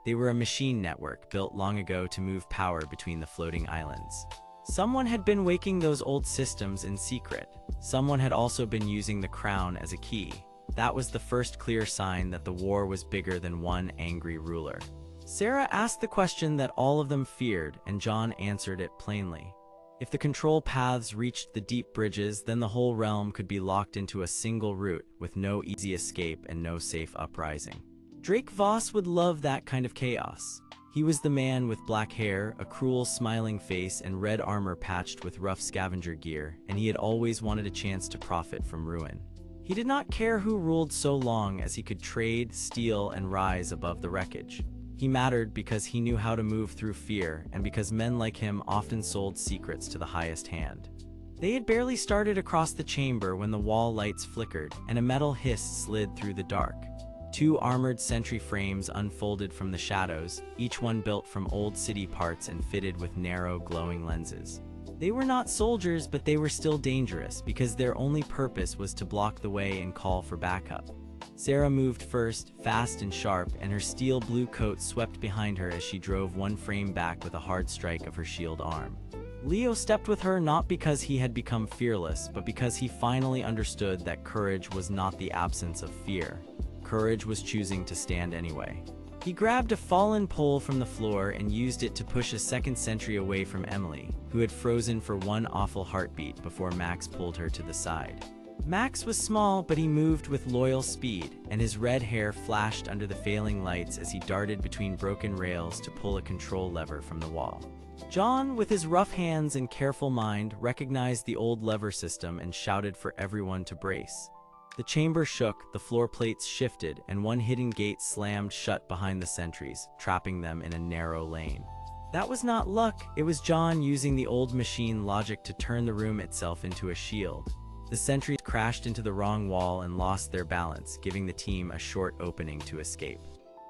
Speaker 1: They were a machine network built long ago to move power between the floating islands. Someone had been waking those old systems in secret. Someone had also been using the crown as a key. That was the first clear sign that the war was bigger than one angry ruler. Sarah asked the question that all of them feared, and John answered it plainly. If the control paths reached the deep bridges, then the whole realm could be locked into a single route, with no easy escape and no safe uprising. Drake Voss would love that kind of chaos. He was the man with black hair, a cruel smiling face, and red armor patched with rough scavenger gear, and he had always wanted a chance to profit from ruin. He did not care who ruled so long as he could trade, steal, and rise above the wreckage. He mattered because he knew how to move through fear, and because men like him often sold secrets to the highest hand. They had barely started across the chamber when the wall lights flickered, and a metal hiss slid through the dark. 2 armored sentry frames unfolded from the shadows, each one built from old city parts and fitted with narrow, glowing lenses. They were not soldiers, but they were still dangerous because their only purpose was to block the way and call for backup. Sarah moved first, fast and sharp, and her steel blue coat swept behind her as she drove one frame back with a hard strike of her shield arm. Leo stepped with her not because he had become fearless, but because he finally understood that courage was not the absence of fear. Courage was choosing to stand anyway. He grabbed a fallen pole from the floor and used it to push a second sentry away from Emily, who had frozen for one awful heartbeat before Max pulled her to the side. Max was small, but he moved with loyal speed, and his red hair flashed under the failing lights as he darted between broken rails to pull a control lever from the wall. John, with his rough hands and careful mind, recognized the old lever system and shouted for everyone to brace. The chamber shook, the floor plates shifted, and one hidden gate slammed shut behind the sentries, trapping them in a narrow lane. That was not luck, it was John using the old machine logic to turn the room itself into a shield. The sentries crashed into the wrong wall and lost their balance, giving the team a short opening to escape.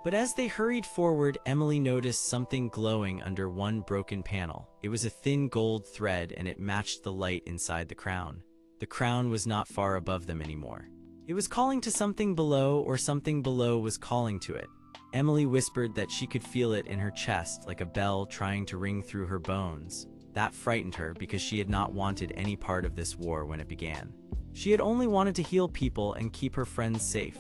Speaker 1: But as they hurried forward, Emily noticed something glowing under one broken panel. It was a thin gold thread, and it matched the light inside the crown. The crown was not far above them anymore. It was calling to something below, or something below was calling to it. Emily whispered that she could feel it in her chest, like a bell trying to ring through her bones. That frightened her because she had not wanted any part of this war when it began. She had only wanted to heal people and keep her friends safe.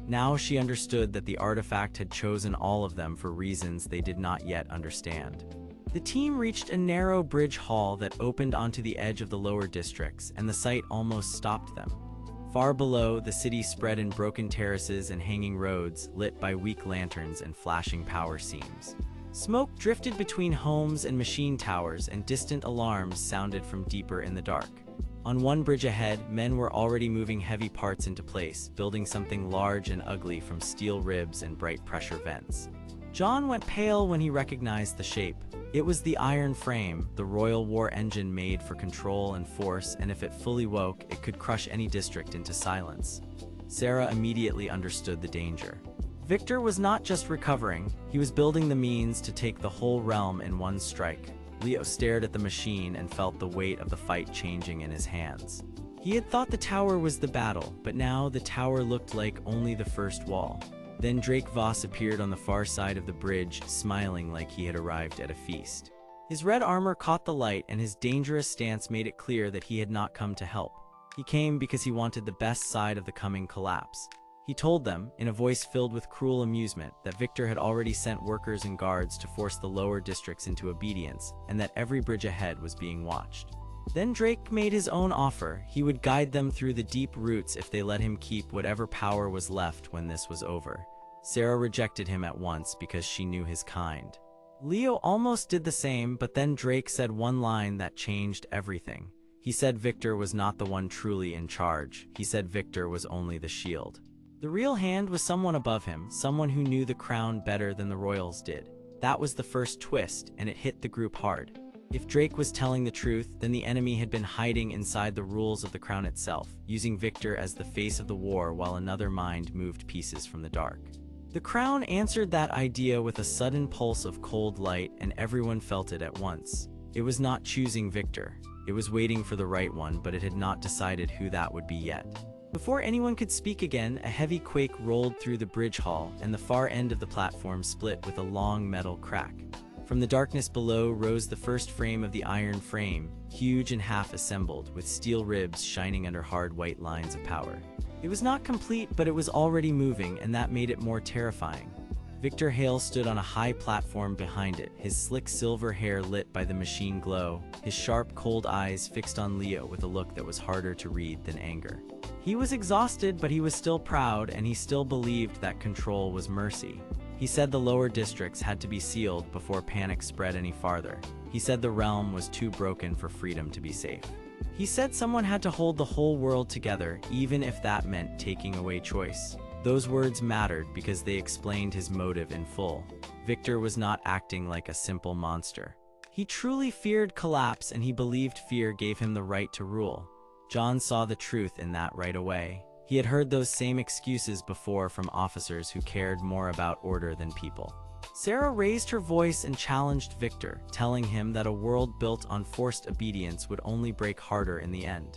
Speaker 1: Now she understood that the artifact had chosen all of them for reasons they did not yet understand. The team reached a narrow bridge hall that opened onto the edge of the lower districts, and the sight almost stopped them. Far below, the city spread in broken terraces and hanging roads, lit by weak lanterns and flashing power seams. Smoke drifted between homes and machine towers, and distant alarms sounded from deeper in the dark. On one bridge ahead, men were already moving heavy parts into place, building something large and ugly from steel ribs and bright pressure vents. John went pale when he recognized the shape. It was the iron frame, the royal war engine made for control and force, and if it fully woke, it could crush any district into silence. Sarah immediately understood the danger. Victor was not just recovering, he was building the means to take the whole realm in one strike. Leo stared at the machine and felt the weight of the fight changing in his hands. He had thought the tower was the battle, but now the tower looked like only the first wall. Then Drake Voss appeared on the far side of the bridge, smiling like he had arrived at a feast. His red armor caught the light, and his dangerous stance made it clear that he had not come to help. He came because he wanted the best side of the coming collapse. He told them, in a voice filled with cruel amusement, that Victor had already sent workers and guards to force the lower districts into obedience, and that every bridge ahead was being watched. Then Drake made his own offer. He would guide them through the deep roots if they let him keep whatever power was left when this was over. Sarah rejected him at once because she knew his kind. Leo almost did the same, but then Drake said one line that changed everything. He said Victor was not the one truly in charge. He said Victor was only the shield. The real hand was someone above him, someone who knew the crown better than the royals did. That was the first twist, and it hit the group hard. If Drake was telling the truth, then the enemy had been hiding inside the rules of the crown itself, using Victor as the face of the war while another mind moved pieces from the dark. The crown answered that idea with a sudden pulse of cold light, and everyone felt it at once. It was not choosing Victor. It was waiting for the right one, but it had not decided who that would be yet. Before anyone could speak again, a heavy quake rolled through the bridge hall, and the far end of the platform split with a long metal crack. From the darkness below rose the first frame of the iron frame, huge and half assembled, with steel ribs shining under hard white lines of power. It was not complete, but it was already moving, and that made it more terrifying. Victor Hale stood on a high platform behind it, his slick silver hair lit by the machine glow, his sharp, cold eyes fixed on Leo with a look that was harder to read than anger. He was exhausted, but he was still proud, and he still believed that control was mercy. He said the lower districts had to be sealed before panic spread any farther. He said the realm was too broken for freedom to be safe. He said someone had to hold the whole world together, even if that meant taking away choice. Those words mattered because they explained his motive in full. Victor was not acting like a simple monster. He truly feared collapse, and he believed fear gave him the right to rule. John saw the truth in that right away. He had heard those same excuses before from officers who cared more about order than people. Sarah raised her voice and challenged Victor, telling him that a world built on forced obedience would only break harder in the end.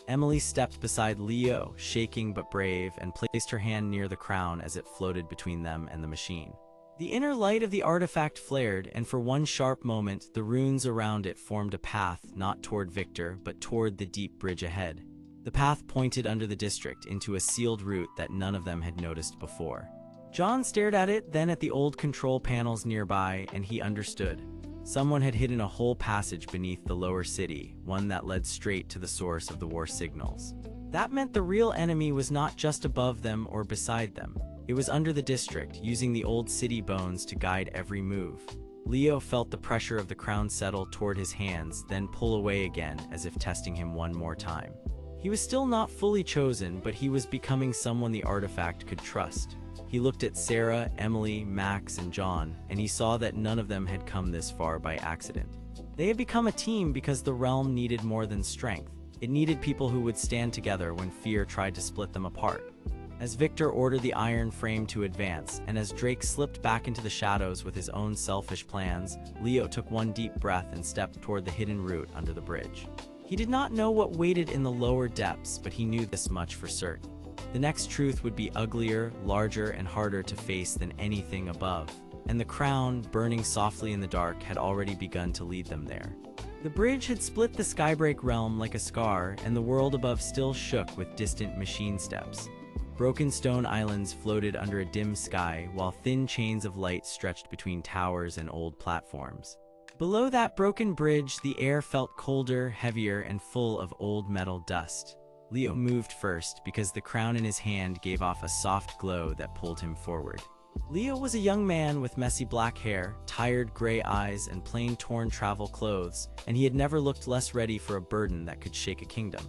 Speaker 1: Emily stepped beside Leo, shaking but brave, and placed her hand near the crown as it floated between them and the machine. The inner light of the artifact flared, and for one sharp moment, the runes around it formed a path not toward Victor, but toward the deep bridge ahead. The path pointed under the district into a sealed route that none of them had noticed before. John stared at it, then at the old control panels nearby, and he understood. Someone had hidden a whole passage beneath the lower city, one that led straight to the source of the war signals. That meant the real enemy was not just above them or beside them. It was under the district, using the old city bones to guide every move. Leo felt the pressure of the crown settle toward his hands, then pull away again, as if testing him one more time. He was still not fully chosen, but he was becoming someone the artifact could trust. He looked at Sarah, Emily, Max, and John, and he saw that none of them had come this far by accident. They had become a team because the realm needed more than strength. It needed people who would stand together when fear tried to split them apart. As Victor ordered the iron frame to advance, and as Drake slipped back into the shadows with his own selfish plans, Leo took one deep breath and stepped toward the hidden route under the bridge. He did not know what waited in the lower depths, but he knew this much for certain. The next truth would be uglier, larger, and harder to face than anything above, and the crown, burning softly in the dark, had already begun to lead them there. The bridge had split the skybreak realm like a scar, and the world above still shook with distant machine steps. Broken stone islands floated under a dim sky, while thin chains of light stretched between towers and old platforms. Below that broken bridge, the air felt colder, heavier, and full of old metal dust. Leo moved first because the crown in his hand gave off a soft glow that pulled him forward. Leo was a young man with messy black hair, tired gray eyes, and plain torn travel clothes, and he had never looked less ready for a burden that could shake a kingdom.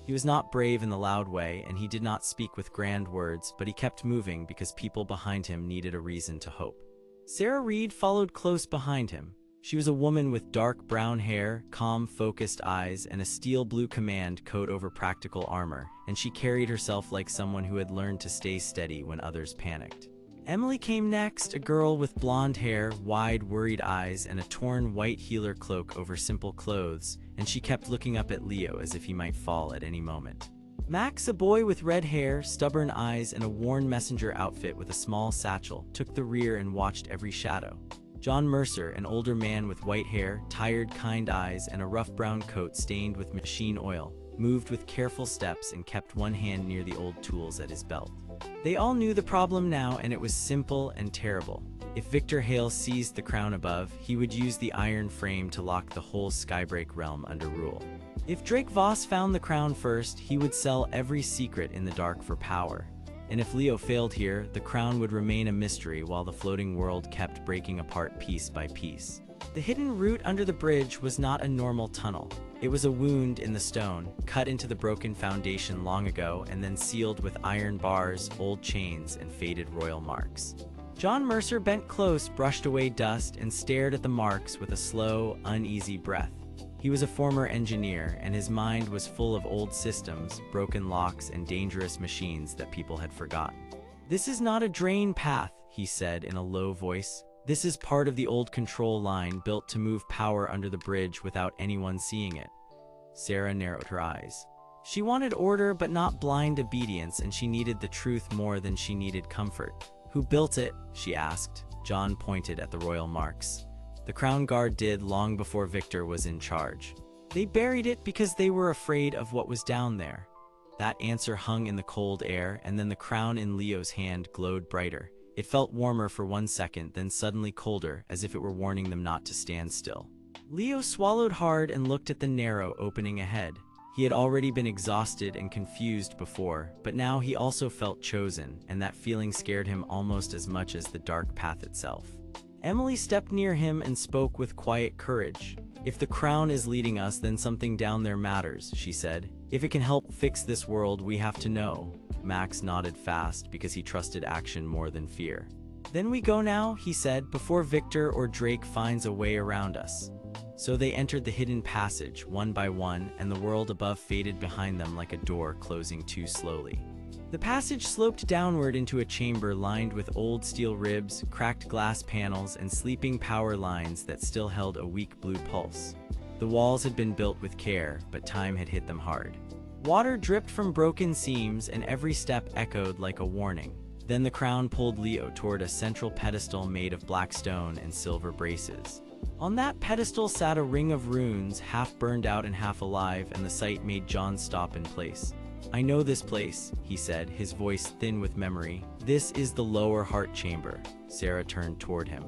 Speaker 1: He was not brave in the loud way, and he did not speak with grand words, but he kept moving because people behind him needed a reason to hope. Sarah Reed followed close behind him. She was a woman with dark brown hair, calm, focused eyes, and a steel blue command coat over practical armor, and she carried herself like someone who had learned to stay steady when others panicked. Emily came next, a girl with blonde hair, wide, worried eyes, and a torn white healer cloak over simple clothes, and she kept looking up at Leo as if he might fall at any moment. Max, a boy with red hair, stubborn eyes, and a worn messenger outfit with a small satchel, took the rear and watched every shadow. John Mercer, an older man with white hair, tired, kind eyes, and a rough brown coat stained with machine oil, moved with careful steps and kept one hand near the old tools at his belt. They all knew the problem now, and it was simple and terrible. If Victor Hale seized the crown above, he would use the iron frame to lock the whole skybreak realm under rule. If Drake Voss found the crown first, he would sell every secret in the dark for power. And if Leo failed here, the crown would remain a mystery while the floating world kept breaking apart piece by piece. The hidden route under the bridge was not a normal tunnel. It was a wound in the stone, cut into the broken foundation long ago and then sealed with iron bars, old chains, and faded royal marks. John Mercer bent close, brushed away dust, and stared at the marks with a slow, uneasy breath. He was a former engineer, and his mind was full of old systems, broken locks, and dangerous machines that people had forgotten. "This is not a drain path," he said in a low voice. "This is part of the old control line built to move power under the bridge without anyone seeing it." Sarah narrowed her eyes. She wanted order but not blind obedience, and she needed the truth more than she needed comfort. "Who built it?" she asked. John pointed at the royal marks. "The Crown Guard did long before Victor was in charge. They buried it because they were afraid of what was down there." That answer hung in the cold air, and then the crown in Leo's hand glowed brighter. It felt warmer for 1 second, then suddenly colder, as if it were warning them not to stand still. Leo swallowed hard and looked at the narrow opening ahead. He had already been exhausted and confused before, but now he also felt chosen, and that feeling scared him almost as much as the dark path itself. Emily stepped near him and spoke with quiet courage. "If the crown is leading us, then something down there matters," she said. "If it can help fix this world, we have to know." Max nodded fast because he trusted action more than fear. "Then we go now," he said, "before Victor or Drake finds a way around us." So they entered the hidden passage, one by one, and the world above faded behind them like a door closing too slowly. The passage sloped downward into a chamber lined with old steel ribs, cracked glass panels, and sleeping power lines that still held a weak blue pulse. The walls had been built with care, but time had hit them hard. Water dripped from broken seams, and every step echoed like a warning. Then the crown pulled Leo toward a central pedestal made of black stone and silver braces. On that pedestal sat a ring of runes, half burned out and half alive, and the sight made John stop in place. "I know this place," he said, his voice thin with memory. "This is the lower heart chamber." Sarah turned toward him.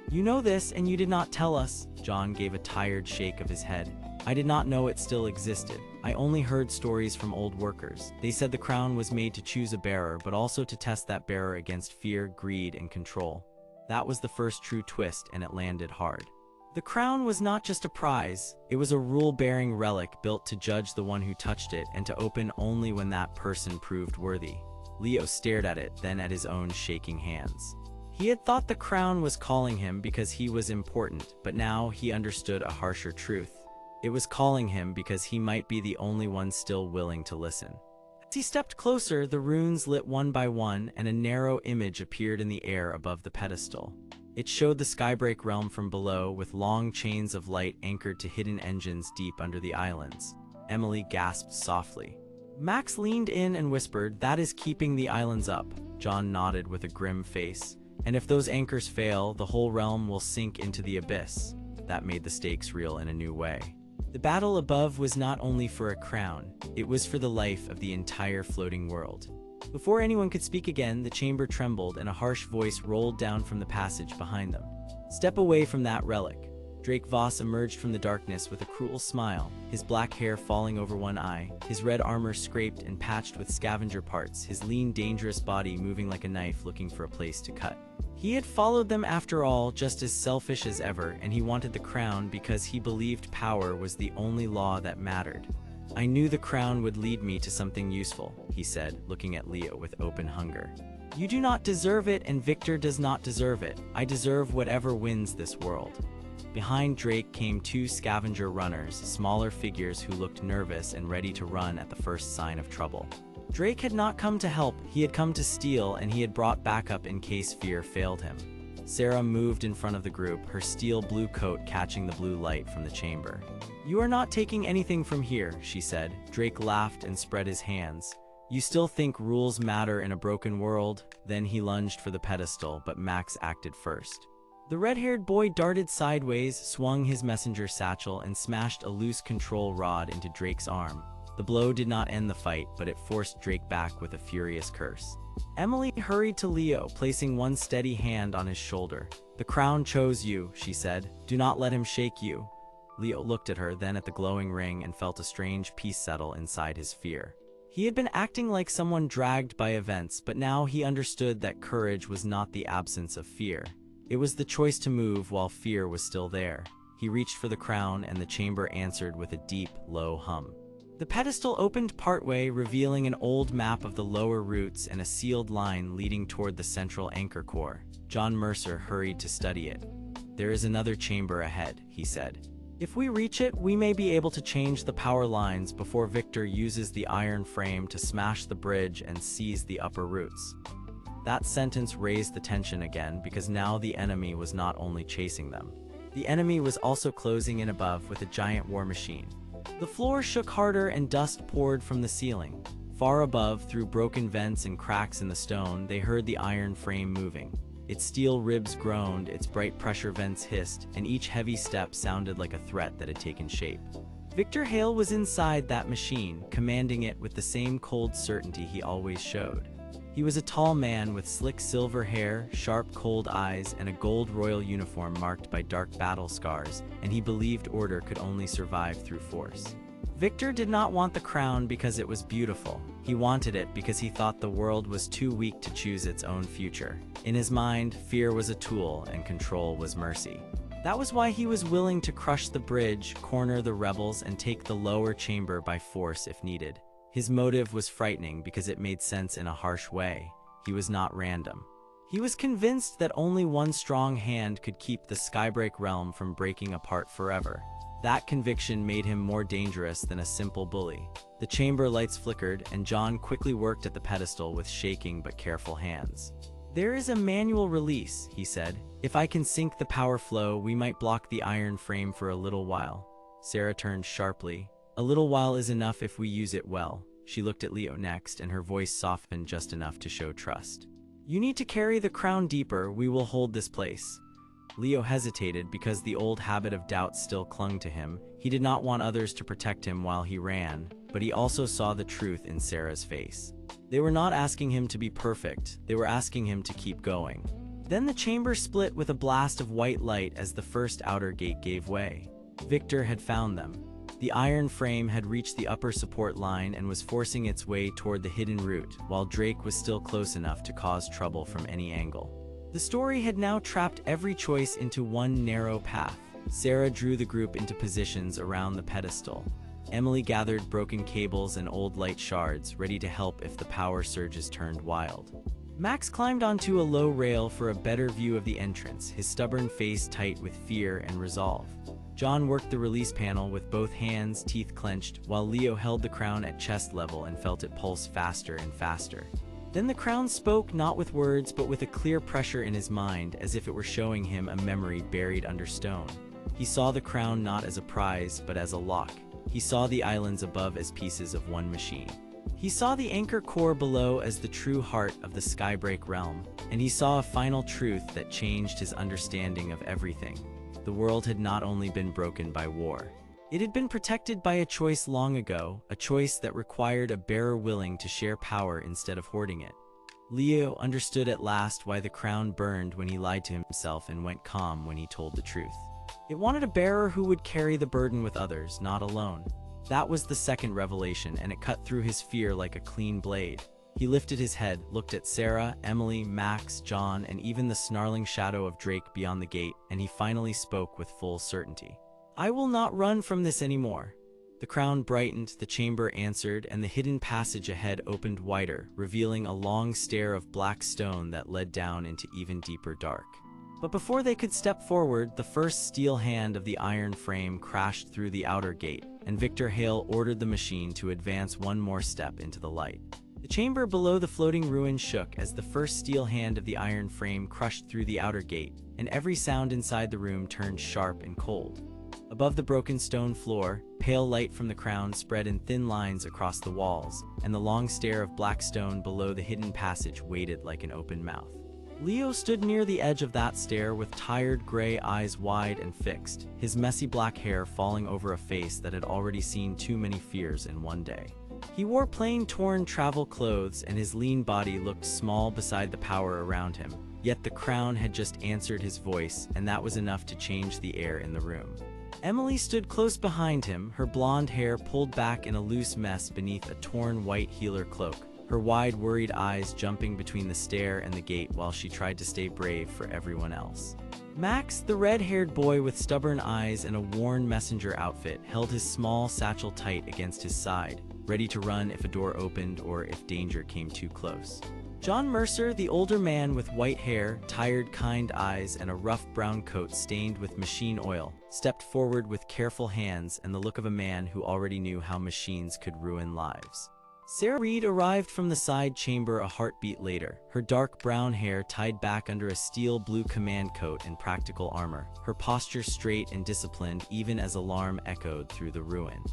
Speaker 1: "You know this, and you did not tell us." John gave a tired shake of his head. "I did not know it still existed. I only heard stories from old workers. They said the crown was made to choose a bearer, but also to test that bearer against fear, greed, and control. That was the first true twist, and it landed hard. The crown was not just a prize, it was a rule-bearing relic built to judge the one who touched it and to open only when that person proved worthy." Leo stared at it, then at his own shaking hands. He had thought the crown was calling him because he was important, but now he understood a harsher truth. It was calling him because he might be the only one still willing to listen. As he stepped closer, the runes lit one by one, and a narrow image appeared in the air above the pedestal. It showed the skybreak realm from below, with long chains of light anchored to hidden engines deep under the islands. Emily gasped softly. Max leaned in and whispered, "That is keeping the islands up." John nodded with a grim face. "And if those anchors fail, the whole realm will sink into the abyss." That made the stakes real in a new way. The battle above was not only for a crown, it was for the life of the entire floating world. Before anyone could speak again, the chamber trembled and a harsh voice rolled down from the passage behind them. "Step away from that relic." Drake Voss emerged from the darkness with a cruel smile, his black hair falling over one eye, his red armor scraped and patched with scavenger parts, his lean, dangerous body moving like a knife looking for a place to cut. He had followed them after all, just as selfish as ever, and he wanted the crown because he believed power was the only law that mattered. "I knew the crown would lead me to something useful," he said, looking at Leo with open hunger. "You do not deserve it, and Victor does not deserve it. I deserve whatever wins this world." Behind Drake came two scavenger runners, smaller figures who looked nervous and ready to run at the first sign of trouble. Drake had not come to help, he had come to steal, and he had brought backup in case fear failed him. Sarah moved in front of the group, her steel blue coat catching the blue light from the chamber. "You are not taking anything from here," she said. Drake laughed and spread his hands. "You still think rules matter in a broken world?" Then he lunged for the pedestal, but Max acted first. The red-haired boy darted sideways, swung his messenger satchel, and smashed a loose control rod into Drake's arm. The blow did not end the fight, but it forced Drake back with a furious curse. Emily hurried to Leo, placing one steady hand on his shoulder. "The crown chose you," she said. "Do not let him shake you." Leo looked at her, then at the glowing ring, and felt a strange peace settle inside his fear. He had been acting like someone dragged by events, but now he understood that courage was not the absence of fear. It was the choice to move while fear was still there. He reached for the crown, and the chamber answered with a deep, low hum. The pedestal opened partway, revealing an old map of the lower roots and a sealed line leading toward the central anchor core. John Mercer hurried to study it. "There is another chamber ahead," he said. "If we reach it, we may be able to change the power lines before Victor uses the iron frame to smash the bridge and seize the upper roots." That sentence raised the tension again, because now the enemy was not only chasing them. The enemy was also closing in above with a giant war machine. The floor shook harder and dust poured from the ceiling. Far above, through broken vents and cracks in the stone, they heard the iron frame moving. Its steel ribs groaned, its bright pressure vents hissed, and each heavy step sounded like a threat that had taken shape. Victor Hale was inside that machine, commanding it with the same cold certainty he always showed. He was a tall man with slick silver hair, sharp cold eyes, and a gold royal uniform marked by dark battle scars, and he believed order could only survive through force. Victor did not want the crown because it was beautiful. He wanted it because he thought the world was too weak to choose its own future. In his mind, fear was a tool and control was mercy. That was why he was willing to crush the bridge, corner the rebels, and take the lower chamber by force if needed. His motive was frightening because it made sense in a harsh way. He was not random. He was convinced that only one strong hand could keep the Skybreak realm from breaking apart forever. That conviction made him more dangerous than a simple bully. The chamber lights flickered, and John quickly worked at the pedestal with shaking but careful hands. "There is a manual release," he said. "If I can sync the power flow, we might block the iron frame for a little while." Sarah turned sharply. "A little while is enough if we use it well." She looked at Leo next, and her voice softened just enough to show trust. "You need to carry the crown deeper. We will hold this place." Leo hesitated because the old habit of doubt still clung to him. He did not want others to protect him while he ran, but he also saw the truth in Sarah's face. They were not asking him to be perfect, they were asking him to keep going. Then the chamber split with a blast of white light as the first outer gate gave way. Victor had found them. The iron frame had reached the upper support line and was forcing its way toward the hidden route, while Drake was still close enough to cause trouble from any angle. The story had now trapped every choice into one narrow path. Sarah drew the group into positions around the pedestal. Emily gathered broken cables and old light shards, ready to help if the power surges turned wild. Max climbed onto a low rail for a better view of the entrance, his stubborn face tight with fear and resolve. John worked the release panel with both hands, teeth clenched, while Leo held the crown at chest level and felt it pulse faster and faster. Then the crown spoke, not with words, but with a clear pressure in his mind, as if it were showing him a memory buried under stone. He saw the crown not as a prize, but as a lock. He saw the islands above as pieces of one machine. He saw the anchor core below as the true heart of the Skybreak realm, and he saw a final truth that changed his understanding of everything. The world had not only been broken by war. It had been protected by a choice long ago, a choice that required a bearer willing to share power instead of hoarding it. Leo understood at last why the crown burned when he lied to himself and went calm when he told the truth. It wanted a bearer who would carry the burden with others, not alone. That was the second revelation, and it cut through his fear like a clean blade. He lifted his head, looked at Sarah, Emily, Max, John, and even the snarling shadow of Drake beyond the gate, and he finally spoke with full certainty. "I will not run from this anymore." The crown brightened, the chamber answered, and the hidden passage ahead opened wider, revealing a long stair of black stone that led down into even deeper dark. But before they could step forward, the first steel hand of the iron frame crashed through the outer gate, and Victor Hale ordered the machine to advance one more step into the light. The chamber below the floating ruin shook as the first steel hand of the iron frame crushed through the outer gate, and every sound inside the room turned sharp and cold. Above the broken stone floor, pale light from the crown spread in thin lines across the walls, and the long stair of black stone below the hidden passage waited like an open mouth. Leo stood near the edge of that stair with tired gray eyes wide and fixed, his messy black hair falling over a face that had already seen too many fears in one day. He wore plain torn travel clothes, and his lean body looked small beside the power around him, yet the crown had just answered his voice, and that was enough to change the air in the room. Emily stood close behind him, her blonde hair pulled back in a loose mess beneath a torn white healer cloak, her wide, worried eyes jumping between the stair and the gate while she tried to stay brave for everyone else. Max, the red-haired boy with stubborn eyes and a worn messenger outfit, held his small satchel tight against his side, ready to run if a door opened or if danger came too close. John Mercer, the older man with white hair, tired, kind eyes, and a rough brown coat stained with machine oil, stepped forward with careful hands and the look of a man who already knew how machines could ruin lives. Sarah Reed arrived from the side chamber a heartbeat later, her dark brown hair tied back under a steel blue command coat and practical armor, her posture straight and disciplined even as alarm echoed through the ruin.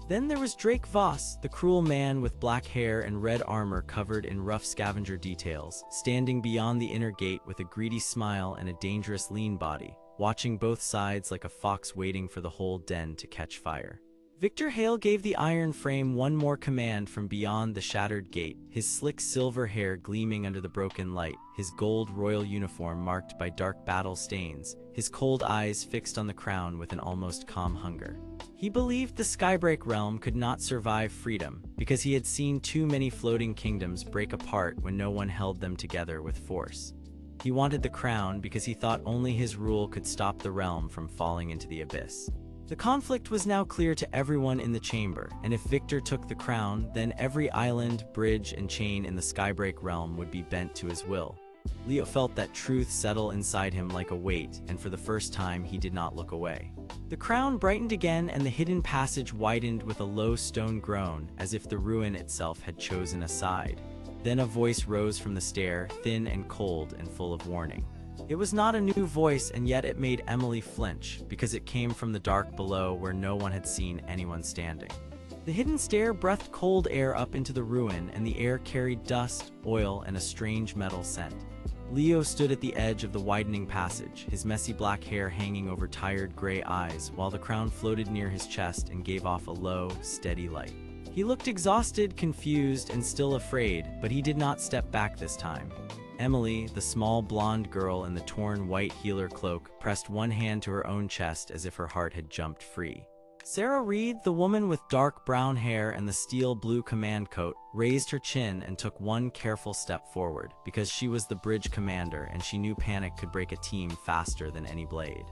Speaker 1: Then there was Drake Voss, the cruel man with black hair and red armor covered in rough scavenger details, standing beyond the inner gate with a greedy smile and a dangerous lean body, watching both sides like a fox waiting for the whole den to catch fire. Victor Hale gave the iron frame one more command from beyond the shattered gate, his slick silver hair gleaming under the broken light, his gold royal uniform marked by dark battle stains, his cold eyes fixed on the crown with an almost calm hunger. He believed the Skybreak realm could not survive freedom, because he had seen too many floating kingdoms break apart when no one held them together with force. He wanted the crown because he thought only his rule could stop the realm from falling into the abyss. The conflict was now clear to everyone in the chamber, and if Victor took the crown, then every island, bridge, and chain in the Skybreak realm would be bent to his will. Leo felt that truth settle inside him like a weight, and for the first time he did not look away. The crown brightened again, and the hidden passage widened with a low stone groan, as if the ruin itself had chosen a side. Then a voice rose from the stair, thin and cold and full of warning. It was not a new voice, and yet it made Emily flinch, because it came from the dark below where no one had seen anyone standing. The hidden stair breathed cold air up into the ruin, and the air carried dust, oil, and a strange metal scent. Leo stood at the edge of the widening passage, his messy black hair hanging over tired gray eyes, while the crown floated near his chest and gave off a low, steady light. He looked exhausted, confused, and still afraid, but he did not step back this time. Emily, the small blonde girl in the torn white healer cloak, pressed one hand to her own chest as if her heart had jumped free. Sarah Reed, the woman with dark brown hair and the steel blue command coat, raised her chin and took one careful step forward, because she was the bridge commander and she knew panic could break a team faster than any blade.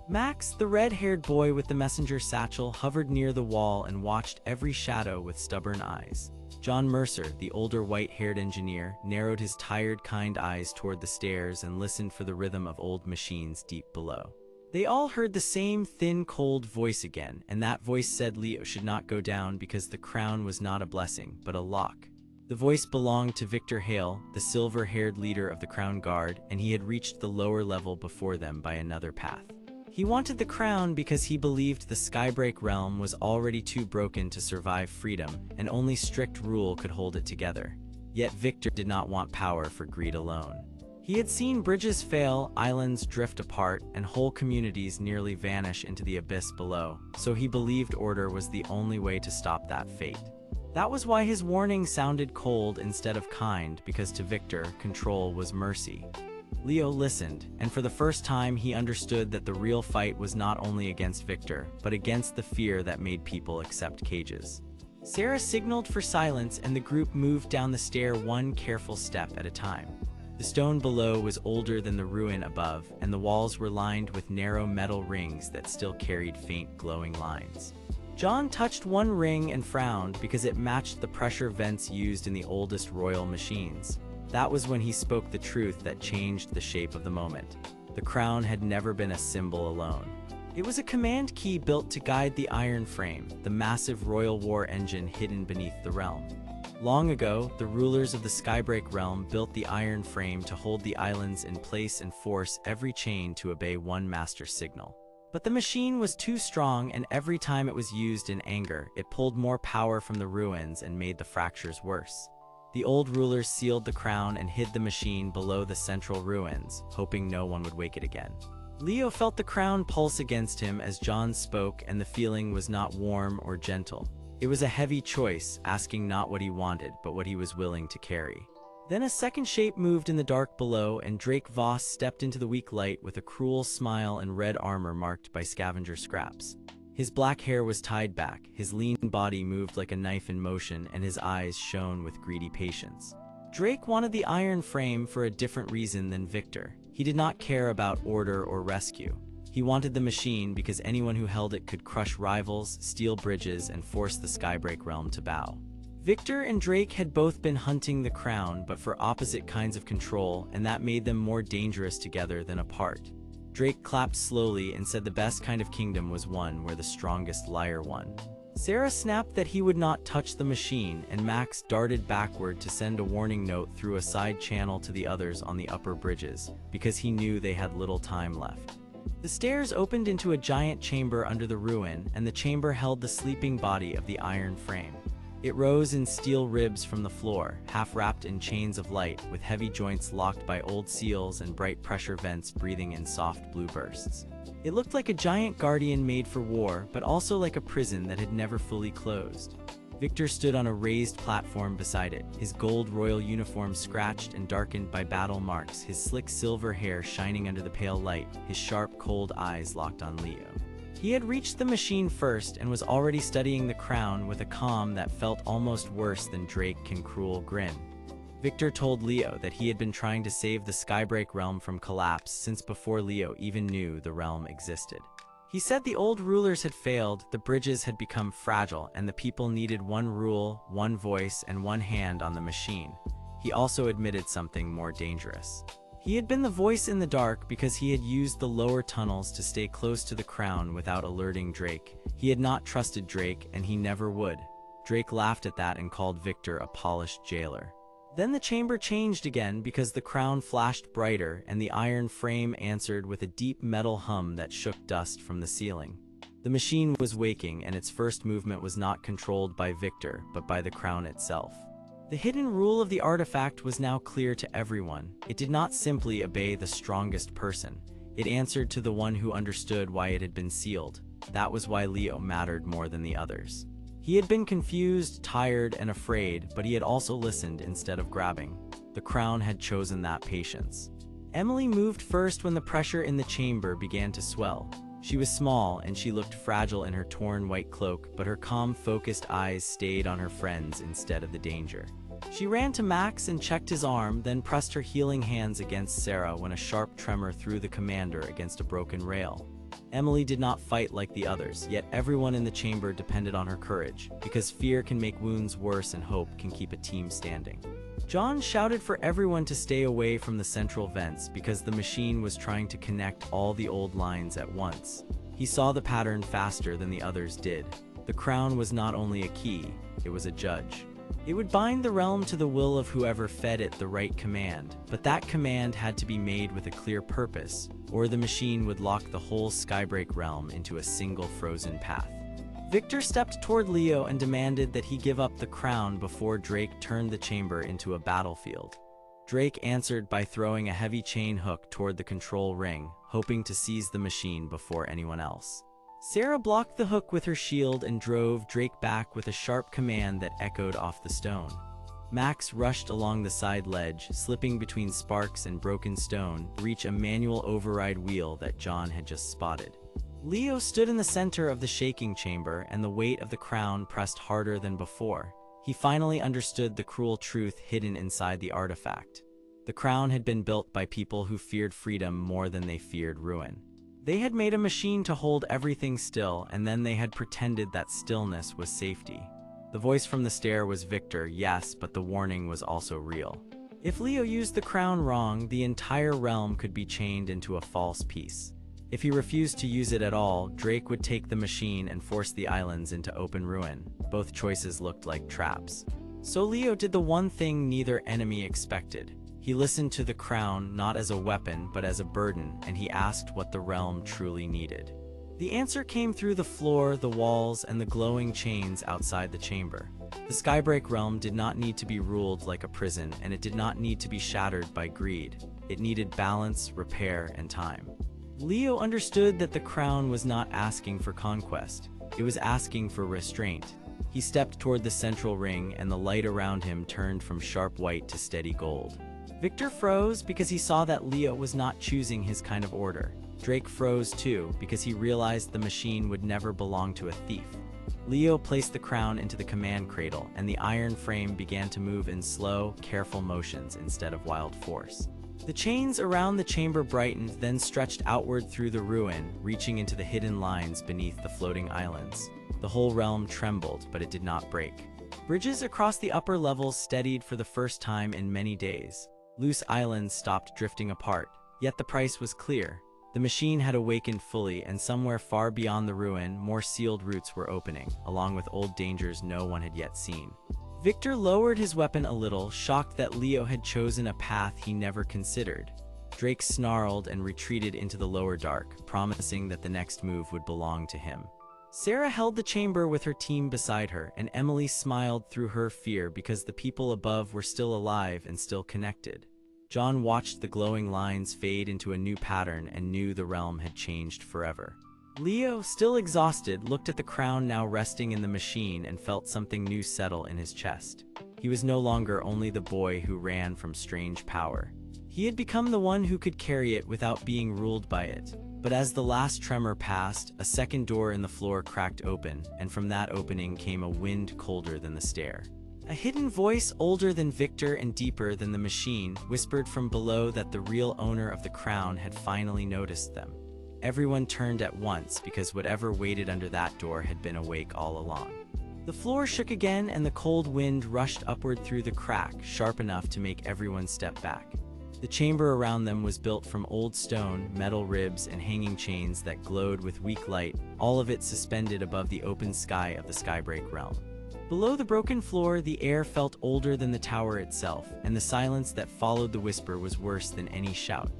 Speaker 1: Max, the red-haired boy with the messenger satchel, hovered near the wall and watched every shadow with stubborn eyes. John Mercer, the older white-haired engineer, narrowed his tired, kind eyes toward the stairs and listened for the rhythm of old machines deep below. They all heard the same thin, cold voice again, and that voice said Leo should not go down because the crown was not a blessing, but a lock. The voice belonged to Victor Hale, the silver-haired leader of the Crown Guard, and he had reached the lower level before them by another path. He wanted the crown because he believed the Skybreak realm was already too broken to survive freedom, and only strict rule could hold it together. Yet Victor did not want power for greed alone. He had seen bridges fail, islands drift apart, and whole communities nearly vanish into the abyss below, so he believed order was the only way to stop that fate. That was why his warning sounded cold instead of kind, because to Victor, control was mercy. Leo listened, and for the first time he understood that the real fight was not only against Victor, but against the fear that made people accept cages. Sarah signaled for silence and the group moved down the stair one careful step at a time. The stone below was older than the ruin above, and the walls were lined with narrow metal rings that still carried faint glowing lines. John touched one ring and frowned because it matched the pressure vents used in the oldest royal machines. That was when he spoke the truth that changed the shape of the moment. The crown had never been a symbol alone. It was a command key built to guide the iron frame, the massive royal war engine hidden beneath the realm. Long ago, the rulers of the Skybreak realm built the iron frame to hold the islands in place and force every chain to obey one master signal. But the machine was too strong, and every time it was used in anger, it pulled more power from the ruins and made the fractures worse. The old rulers sealed the crown and hid the machine below the central ruins, hoping no one would wake it again. Leo felt the crown pulse against him as John spoke, and the feeling was not warm or gentle. It was a heavy choice, asking not what he wanted, but what he was willing to carry. Then a second shape moved in the dark below, and Drake Voss stepped into the weak light with a cruel smile and red armor marked by scavenger scraps. His black hair was tied back, his lean body moved like a knife in motion, and his eyes shone with greedy patience. Drake wanted the iron frame for a different reason than Victor. He did not care about order or rescue. He wanted the machine because anyone who held it could crush rivals, steal bridges, and force the Skybreak realm to bow. Victor and Drake had both been hunting the crown, but for opposite kinds of control, and that made them more dangerous together than apart. Drake clapped slowly and said the best kind of kingdom was one where the strongest liar won. Sarah snapped that he would not touch the machine, and Max darted backward to send a warning note through a side channel to the others on the upper bridges, because he knew they had little time left. The stairs opened into a giant chamber under the ruin, and the chamber held the sleeping body of the iron frame. It rose in steel ribs from the floor, half wrapped in chains of light, with heavy joints locked by old seals and bright pressure vents breathing in soft blue bursts. It looked like a giant guardian made for war, but also like a prison that had never fully closed. Victor stood on a raised platform beside it, his gold royal uniform scratched and darkened by battle marks, his slick silver hair shining under the pale light, his sharp, cold eyes locked on Leo. He had reached the machine first and was already studying the crown with a calm that felt almost worse than Drake and cruel grin. Victor told Leo that he had been trying to save the Skybreak realm from collapse since before Leo even knew the realm existed. He said the old rulers had failed, the bridges had become fragile, and the people needed one rule, one voice, and one hand on the machine. He also admitted something more dangerous. He had been the voice in the dark because he had used the lower tunnels to stay close to the crown without alerting Drake. He had not trusted Drake, and he never would. Drake laughed at that and called Victor a polished jailer. Then the chamber changed again because the crown flashed brighter and the iron frame answered with a deep metal hum that shook dust from the ceiling. The machine was waking, and its first movement was not controlled by Victor, but by the crown itself. The hidden rule of the artifact was now clear to everyone. It did not simply obey the strongest person. It answered to the one who understood why it had been sealed. That was why Leo mattered more than the others. He had been confused, tired, and afraid, but he had also listened instead of grabbing. The crown had chosen that patience. Emily moved first when the pressure in the chamber began to swell. She was small, and she looked fragile in her torn white cloak, but her calm, focused eyes stayed on her friends instead of the danger. She ran to Max and checked his arm, then pressed her healing hands against Sarah when a sharp tremor threw the commander against a broken rail. Emily did not fight like the others, yet everyone in the chamber depended on her courage, because fear can make wounds worse and hope can keep a team standing. John shouted for everyone to stay away from the central vents because the machine was trying to connect all the old lines at once. He saw the pattern faster than the others did. The crown was not only a key, it was a judge. It would bind the realm to the will of whoever fed it the right command, but that command had to be made with a clear purpose, or the machine would lock the whole Skybreak realm into a single frozen path. Victor stepped toward Leo and demanded that he give up the crown before Drake turned the chamber into a battlefield. Drake answered by throwing a heavy chain hook toward the control ring, hoping to seize the machine before anyone else. Sarah blocked the hook with her shield and drove Drake back with a sharp command that echoed off the stone. Max rushed along the side ledge, slipping between sparks and broken stone, to reach a manual override wheel that John had just spotted. Leo stood in the center of the shaking chamber, and the weight of the crown pressed harder than before. He finally understood the cruel truth hidden inside the artifact. The crown had been built by people who feared freedom more than they feared ruin. They had made a machine to hold everything still, and then they had pretended that stillness was safety. The voice from the stair was Victor, yes, but the warning was also real. If Leo used the crown wrong, the entire realm could be chained into a false peace. If he refused to use it at all, Drake would take the machine and force the islands into open ruin. Both choices looked like traps. So Leo did the one thing neither enemy expected. He listened to the crown not as a weapon but as a burden, and he asked what the realm truly needed. The answer came through the floor, the walls, and the glowing chains outside the chamber. The Skybreak realm did not need to be ruled like a prison, and it did not need to be shattered by greed. It needed balance, repair, and time. Leo understood that the crown was not asking for conquest. It was asking for restraint. He stepped toward the central ring, and the light around him turned from sharp white to steady gold. Victor froze because he saw that Leo was not choosing his kind of order. Drake froze too because he realized the machine would never belong to a thief. Leo placed the crown into the command cradle, and the iron frame began to move in slow, careful motions instead of wild force. The chains around the chamber brightened, then stretched outward through the ruin, reaching into the hidden lines beneath the floating islands. The whole realm trembled, but it did not break. Bridges across the upper levels steadied for the first time in many days. Loose islands stopped drifting apart, yet the price was clear. The machine had awakened fully, and somewhere far beyond the ruin, more sealed routes were opening, along with old dangers no one had yet seen. Victor lowered his weapon a little, shocked that Leo had chosen a path he never considered. Drake snarled and retreated into the lower dark, promising that the next move would belong to him. Sarah held the chamber with her team beside her, and Emily smiled through her fear because the people above were still alive and still connected. John watched the glowing lines fade into a new pattern and knew the realm had changed forever. Leo, still exhausted, looked at the crown now resting in the machine and felt something new settle in his chest. He was no longer only the boy who ran from strange power. He had become the one who could carry it without being ruled by it. But as the last tremor passed, a second door in the floor cracked open, and from that opening came a wind colder than the stair. A hidden voice, older than Victor and deeper than the machine, whispered from below that the real owner of the crown had finally noticed them. Everyone turned at once because whatever waited under that door had been awake all along. The floor shook again, and the cold wind rushed upward through the crack, sharp enough to make everyone step back. The chamber around them was built from old stone, metal ribs, and hanging chains that glowed with weak light, all of it suspended above the open sky of the Skybreak realm. Below the broken floor, the air felt older than the tower itself, and the silence that followed the whisper was worse than any shout.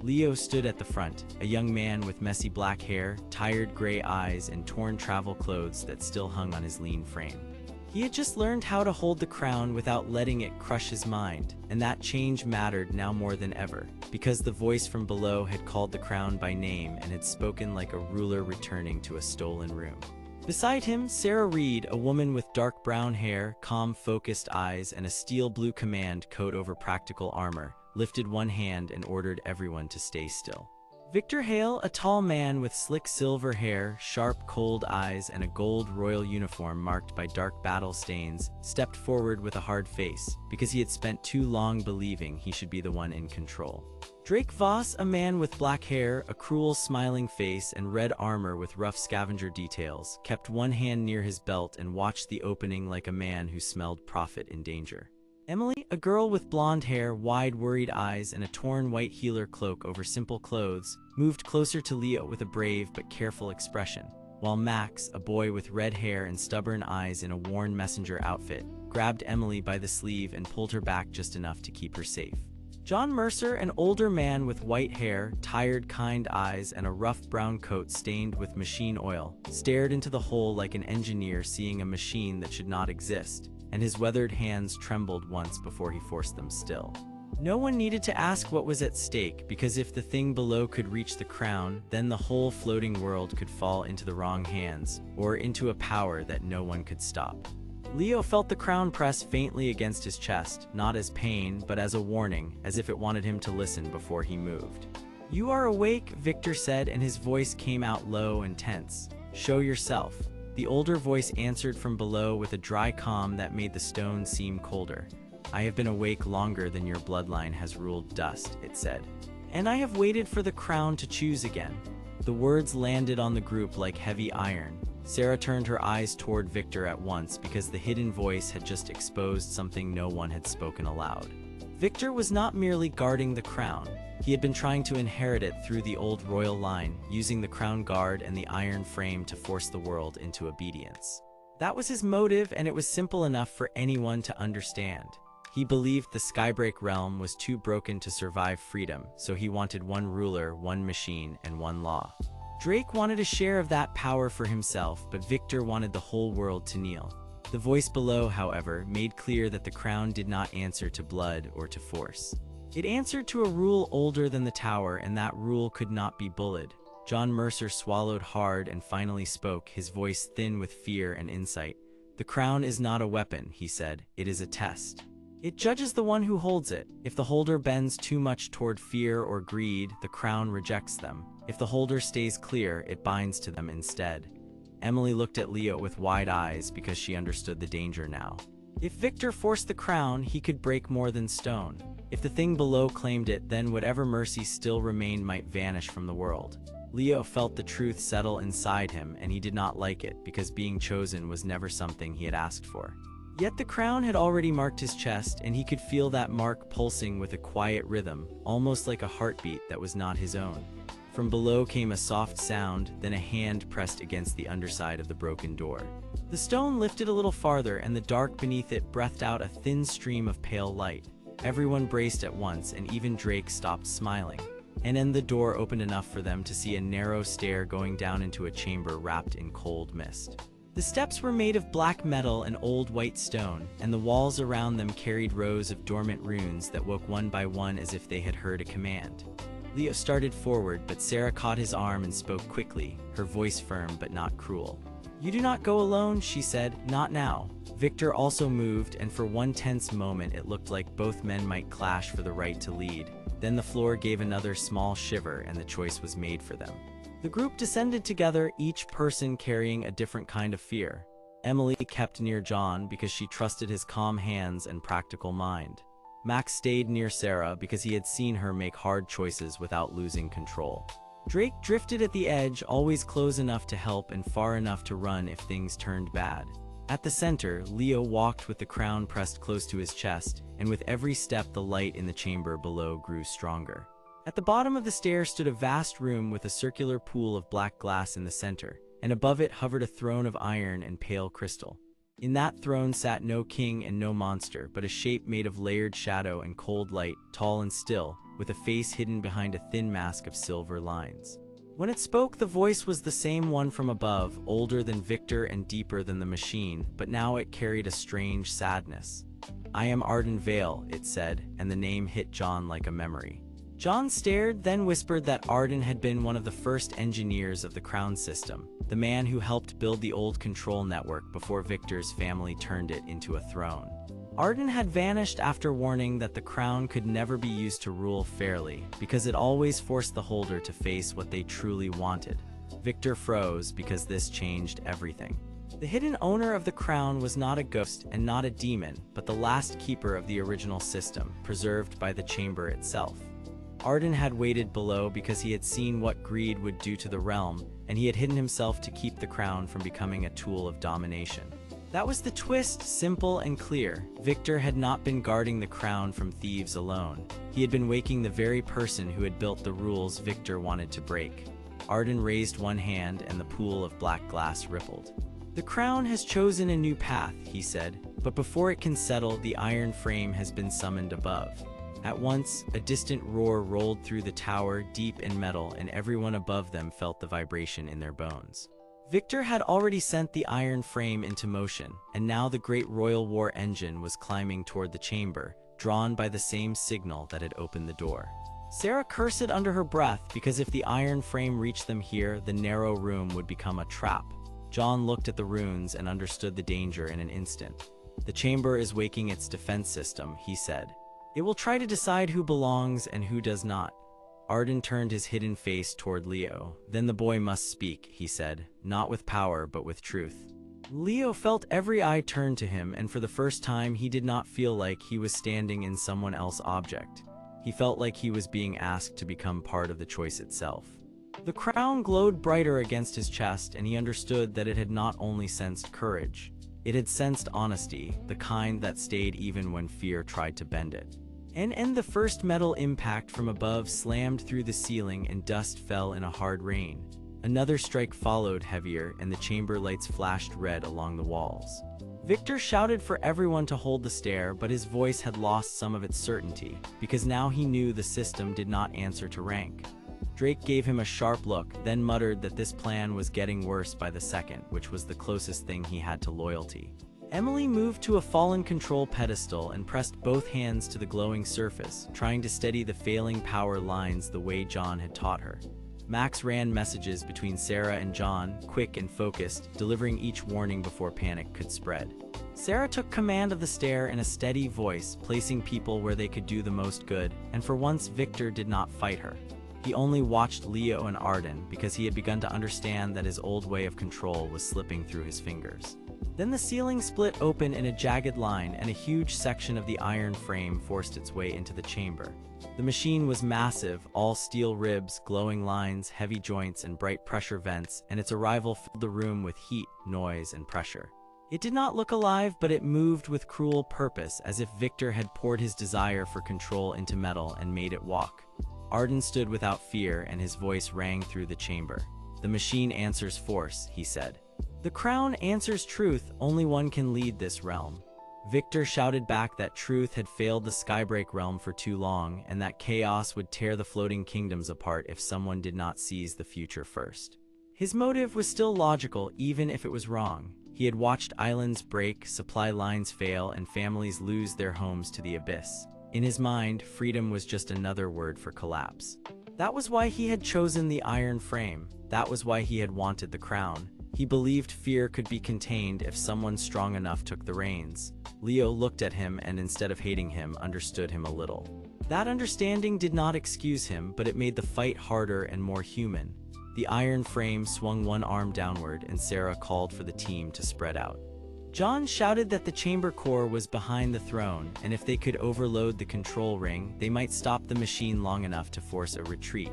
Speaker 1: Leo stood at the front, a young man with messy black hair, tired gray eyes, and torn travel clothes that still hung on his lean frame. He had just learned how to hold the crown without letting it crush his mind, and that change mattered now more than ever, because the voice from below had called the crown by name and had spoken like a ruler returning to a stolen room. Beside him, Sarah Reed, a woman with dark brown hair, calm, focused eyes, and a steel blue command coat over practical armor, lifted one hand and ordered everyone to stay still. Victor Hale, a tall man with slick silver hair, sharp, cold eyes, and a gold royal uniform marked by dark battle stains, stepped forward with a hard face, because he had spent too long believing he should be the one in control. Drake Voss, a man with black hair, a cruel smiling face, and red armor with rough scavenger details, kept one hand near his belt and watched the opening like a man who smelled profit in danger. Emily, a girl with blonde hair, wide worried eyes, and a torn white healer cloak over simple clothes, moved closer to Leo with a brave but careful expression, while Max, a boy with red hair and stubborn eyes in a worn messenger outfit, grabbed Emily by the sleeve and pulled her back just enough to keep her safe. John Mercer, an older man with white hair, tired, kind eyes, and a rough brown coat stained with machine oil, stared into the hole like an engineer seeing a machine that should not exist, and his weathered hands trembled once before he forced them still. No one needed to ask what was at stake, because if the thing below could reach the crown, then the whole floating world could fall into the wrong hands, or into a power that no one could stop. Leo felt the crown press faintly against his chest, not as pain, but as a warning, as if it wanted him to listen before he moved. "You are awake," Victor said, and his voice came out low and tense. "Show yourself." The older voice answered from below with a dry calm that made the stone seem colder. "I have been awake longer than your bloodline has ruled dust," it said. "And I have waited for the crown to choose again." The words landed on the group like heavy iron. Sarah turned her eyes toward Victor at once because the hidden voice had just exposed something no one had spoken aloud. Victor was not merely guarding the crown. He had been trying to inherit it through the old royal line, using the crown guard and the iron frame to force the world into obedience. That was his motive, and it was simple enough for anyone to understand. He believed the Skybreak realm was too broken to survive freedom, so he wanted one ruler, one machine, and one law. Drake wanted a share of that power for himself, but Victor wanted the whole world to kneel. The voice below, however, made clear that the crown did not answer to blood or to force. It answered to a rule older than the tower, and that rule could not be bullied. John Mercer swallowed hard and finally spoke, his voice thin with fear and insight. "The crown is not a weapon," he said. "It is a test. It judges the one who holds it. If the holder bends too much toward fear or greed, the crown rejects them. If the holder stays clear, it binds to them instead." Emily looked at Leo with wide eyes because she understood the danger now. If Victor forced the crown, he could break more than stone. If the thing below claimed it, then whatever mercy still remained might vanish from the world. Leo felt the truth settle inside him, and he did not like it, because being chosen was never something he had asked for. Yet the crown had already marked his chest, and he could feel that mark pulsing with a quiet rhythm, almost like a heartbeat that was not his own. From below came a soft sound, then a hand pressed against the underside of the broken door. The stone lifted a little farther, and the dark beneath it breathed out a thin stream of pale light. Everyone braced at once, and even Drake stopped smiling. And then the door opened enough for them to see a narrow stair going down into a chamber wrapped in cold mist. The steps were made of black metal and old white stone, and the walls around them carried rows of dormant runes that woke one by one as if they had heard a command. Leo started forward, but Sarah caught his arm and spoke quickly, her voice firm but not cruel. "You do not go alone," she said, "not now." Victor also moved, and for one tense moment it looked like both men might clash for the right to lead. Then the floor gave another small shiver, and the choice was made for them. The group descended together, each person carrying a different kind of fear. Emily kept near John because she trusted his calm hands and practical mind. Max stayed near Sarah because he had seen her make hard choices without losing control. Drake drifted at the edge, always close enough to help and far enough to run if things turned bad. At the center, Leo walked with the crown pressed close to his chest, and with every step the light in the chamber below grew stronger. At the bottom of the stair stood a vast room with a circular pool of black glass in the center, and above it hovered a throne of iron and pale crystal. In that throne sat no king and no monster, but a shape made of layered shadow and cold light, tall and still, with a face hidden behind a thin mask of silver lines. When it spoke, the voice was the same one from above, older than Victor and deeper than the machine, but now it carried a strange sadness. "I am Arden Vale," it said, and the name hit John like a memory. John stared, then whispered that Arden had been one of the first engineers of the Crown system, the man who helped build the old control network before Victor's family turned it into a throne. Arden had vanished after warning that the crown could never be used to rule fairly, because it always forced the holder to face what they truly wanted. Victor froze because this changed everything. The hidden owner of the crown was not a ghost and not a demon, but the last keeper of the original system, preserved by the chamber itself. Arden had waited below because he had seen what greed would do to the realm, and he had hidden himself to keep the crown from becoming a tool of domination. That was the twist, simple and clear. Victor had not been guarding the crown from thieves alone. He had been waking the very person who had built the rules Victor wanted to break. Arden raised one hand, and the pool of black glass rippled. "The crown has chosen a new path," he said, "but before it can settle, the iron frame has been summoned above." At once, a distant roar rolled through the tower, deep in metal, and everyone above them felt the vibration in their bones. Victor had already sent the iron frame into motion, and now the great royal war engine was climbing toward the chamber, drawn by the same signal that had opened the door. Sarah cursed under her breath because if the iron frame reached them here, the narrow room would become a trap. John looked at the runes and understood the danger in an instant. "The chamber is waking its defense system," he said. "It will try to decide who belongs and who does not." Arden turned his hidden face toward Leo. "Then the boy must speak," he said, "not with power but with truth." Leo felt every eye turn to him, and for the first time he did not feel like he was standing in someone else's object. He felt like he was being asked to become part of the choice itself. The crown glowed brighter against his chest, and he understood that it had not only sensed courage. It had sensed honesty, the kind that stayed even when fear tried to bend it. And the first metal impact from above slammed through the ceiling and dust fell in a hard rain. Another strike followed, heavier, and the chamber lights flashed red along the walls. Victor shouted for everyone to hold the stair, but his voice had lost some of its certainty, because now he knew the system did not answer to rank. Drake gave him a sharp look, then muttered that this plan was getting worse by the second, which was the closest thing he had to loyalty. Emily moved to a fallen control pedestal and pressed both hands to the glowing surface, trying to steady the failing power lines the way John had taught her. Max ran messages between Sarah and John, quick and focused, delivering each warning before panic could spread. Sarah took command of the stair in a steady voice, placing people where they could do the most good, and for once Victor did not fight her. He only watched Leo and Arden because he had begun to understand that his old way of control was slipping through his fingers. Then the ceiling split open in a jagged line, and a huge section of the iron frame forced its way into the chamber. The machine was massive, all steel ribs, glowing lines, heavy joints, and bright pressure vents, and its arrival filled the room with heat, noise, and pressure. It did not look alive, but it moved with cruel purpose, as if Victor had poured his desire for control into metal and made it walk. Arden stood without fear, and his voice rang through the chamber. "The machine answers force," he said. "The crown answers truth. Only one can lead this realm." Victor shouted back that truth had failed the Skybreak realm for too long, and that chaos would tear the floating kingdoms apart if someone did not seize the future first. His motive was still logical, even if it was wrong. He had watched islands break, supply lines fail, and families lose their homes to the abyss. In his mind, freedom was just another word for collapse. That was why he had chosen the iron frame. That was why he had wanted the crown. He believed fear could be contained if someone strong enough took the reins. Leo looked at him and, instead of hating him, understood him a little. That understanding did not excuse him, but it made the fight harder and more human. The iron frame swung one arm downward, and Sarah called for the team to spread out. John shouted that the chamber core was behind the throne, and if they could overload the control ring, they might stop the machine long enough to force a retreat.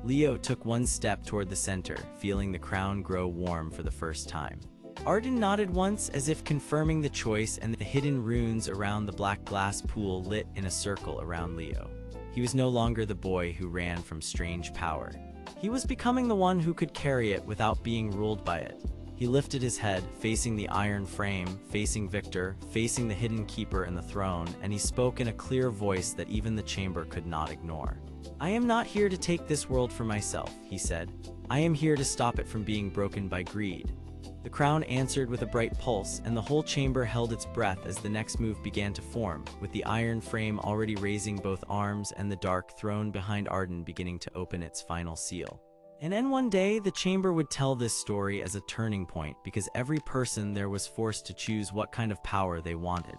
Speaker 1: Leo took one step toward the center, feeling the crown grow warm for the first time. Arden nodded once, as if confirming the choice, and the hidden runes around the black glass pool lit in a circle around Leo. He was no longer the boy who ran from strange power. He was becoming the one who could carry it without being ruled by it. He lifted his head, facing the iron frame, facing Victor, facing the hidden keeper and the throne, and he spoke in a clear voice that even the chamber could not ignore. "I am not here to take this world for myself," he said. "I am here to stop it from being broken by greed." The crown answered with a bright pulse, and the whole chamber held its breath as the next move began to form, with the iron frame already raising both arms and the dark throne behind Arden beginning to open its final seal. And then one day, the chamber would tell this story as a turning point, because every person there was forced to choose what kind of power they wanted.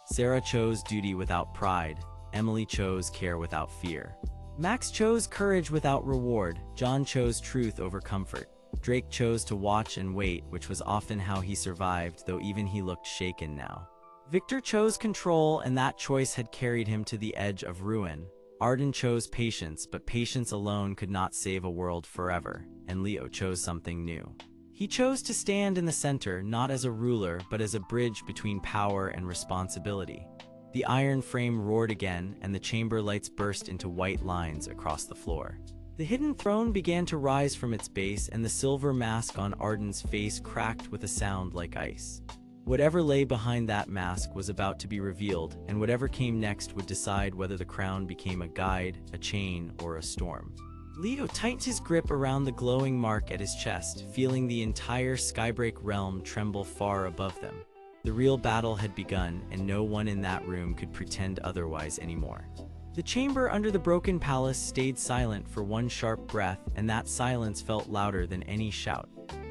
Speaker 1: Sarah chose duty without pride. Emily chose care without fear. Max chose courage without reward. John chose truth over comfort. Drake chose to watch and wait, which was often how he survived, though even he looked shaken now. Victor chose control, and that choice had carried him to the edge of ruin. Arden chose patience, but patience alone could not save a world forever, and Leo chose something new. He chose to stand in the center, not as a ruler, but as a bridge between power and responsibility. The iron frame roared again, and the chamber lights burst into white lines across the floor. The hidden throne began to rise from its base, and the silver mask on Arden's face cracked with a sound like ice. Whatever lay behind that mask was about to be revealed, and whatever came next would decide whether the crown became a guide, a chain, or a storm. Leo tightened his grip around the glowing mark at his chest, feeling the entire Skybreak realm tremble far above them. The real battle had begun, and no one in that room could pretend otherwise anymore. The chamber under the broken palace stayed silent for one sharp breath, and that silence felt louder than any shout.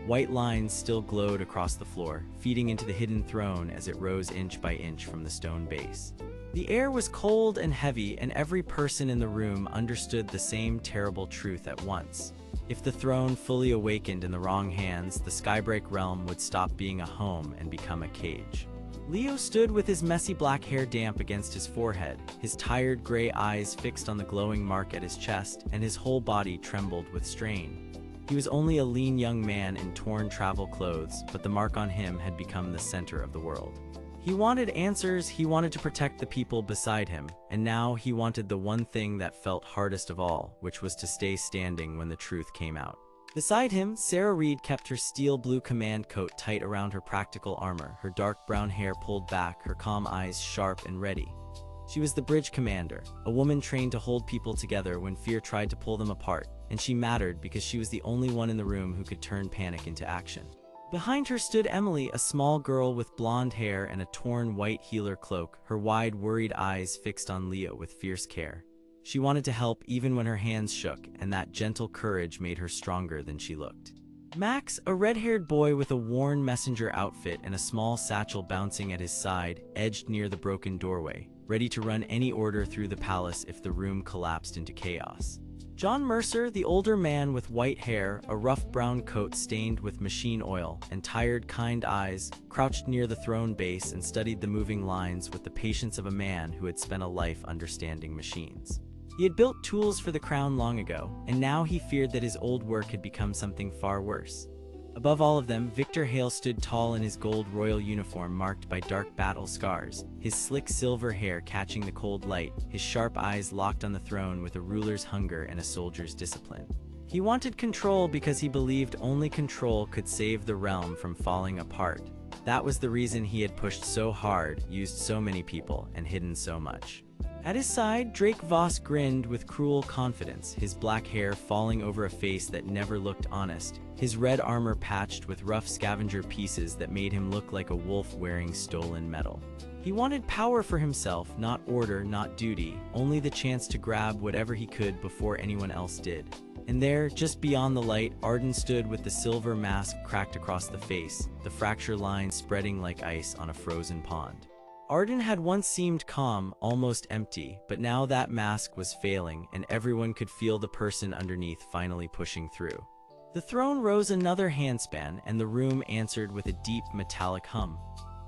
Speaker 1: White lines still glowed across the floor, feeding into the hidden throne as it rose inch by inch from the stone base. The air was cold and heavy, and every person in the room understood the same terrible truth at once. If the throne fully awakened in the wrong hands, the Skybreak realm would stop being a home and become a cage. Leo stood with his messy black hair damp against his forehead, his tired gray eyes fixed on the glowing mark at his chest, and his whole body trembled with strain. He was only a lean young man in torn travel clothes, but the mark on him had become the center of the world. He wanted answers, he wanted to protect the people beside him, and now he wanted the one thing that felt hardest of all, which was to stay standing when the truth came out. Beside him, Sarah Reed kept her steel blue command coat tight around her practical armor, her dark brown hair pulled back, her calm eyes sharp and ready. She was the bridge commander, a woman trained to hold people together when fear tried to pull them apart, and she mattered because she was the only one in the room who could turn panic into action. Behind her stood Emily, a small girl with blonde hair and a torn white healer cloak, her wide, worried eyes fixed on Leo with fierce care. She wanted to help even when her hands shook, and that gentle courage made her stronger than she looked. Max, a red-haired boy with a worn messenger outfit and a small satchel bouncing at his side, edged near the broken doorway, ready to run any order through the palace if the room collapsed into chaos. John Mercer, the older man with white hair, a rough brown coat stained with machine oil, and tired, kind eyes, crouched near the throne base and studied the moving lines with the patience of a man who had spent a life understanding machines. He had built tools for the crown long ago, and now he feared that his old work had become something far worse. Above all of them, Victor Hale stood tall in his gold royal uniform marked by dark battle scars, his slick silver hair catching the cold light, his sharp eyes locked on the throne with a ruler's hunger and a soldier's discipline. He wanted control because he believed only control could save the realm from falling apart. That was the reason he had pushed so hard, used so many people, and hidden so much. At his side, Drake Voss grinned with cruel confidence, his black hair falling over a face that never looked honest, his red armor patched with rough scavenger pieces that made him look like a wolf wearing stolen metal. He wanted power for himself, not order, not duty, only the chance to grab whatever he could before anyone else did. And there, just beyond the light, Arden stood with the silver mask cracked across the face, the fracture lines spreading like ice on a frozen pond. Arden had once seemed calm, almost empty, but now that mask was failing, and everyone could feel the person underneath finally pushing through. The throne rose another handspan, and the room answered with a deep, metallic hum.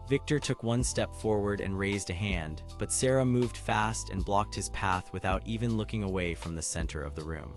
Speaker 1: Victor took one step forward and raised a hand, but Sarah moved fast and blocked his path without even looking away from the center of the room.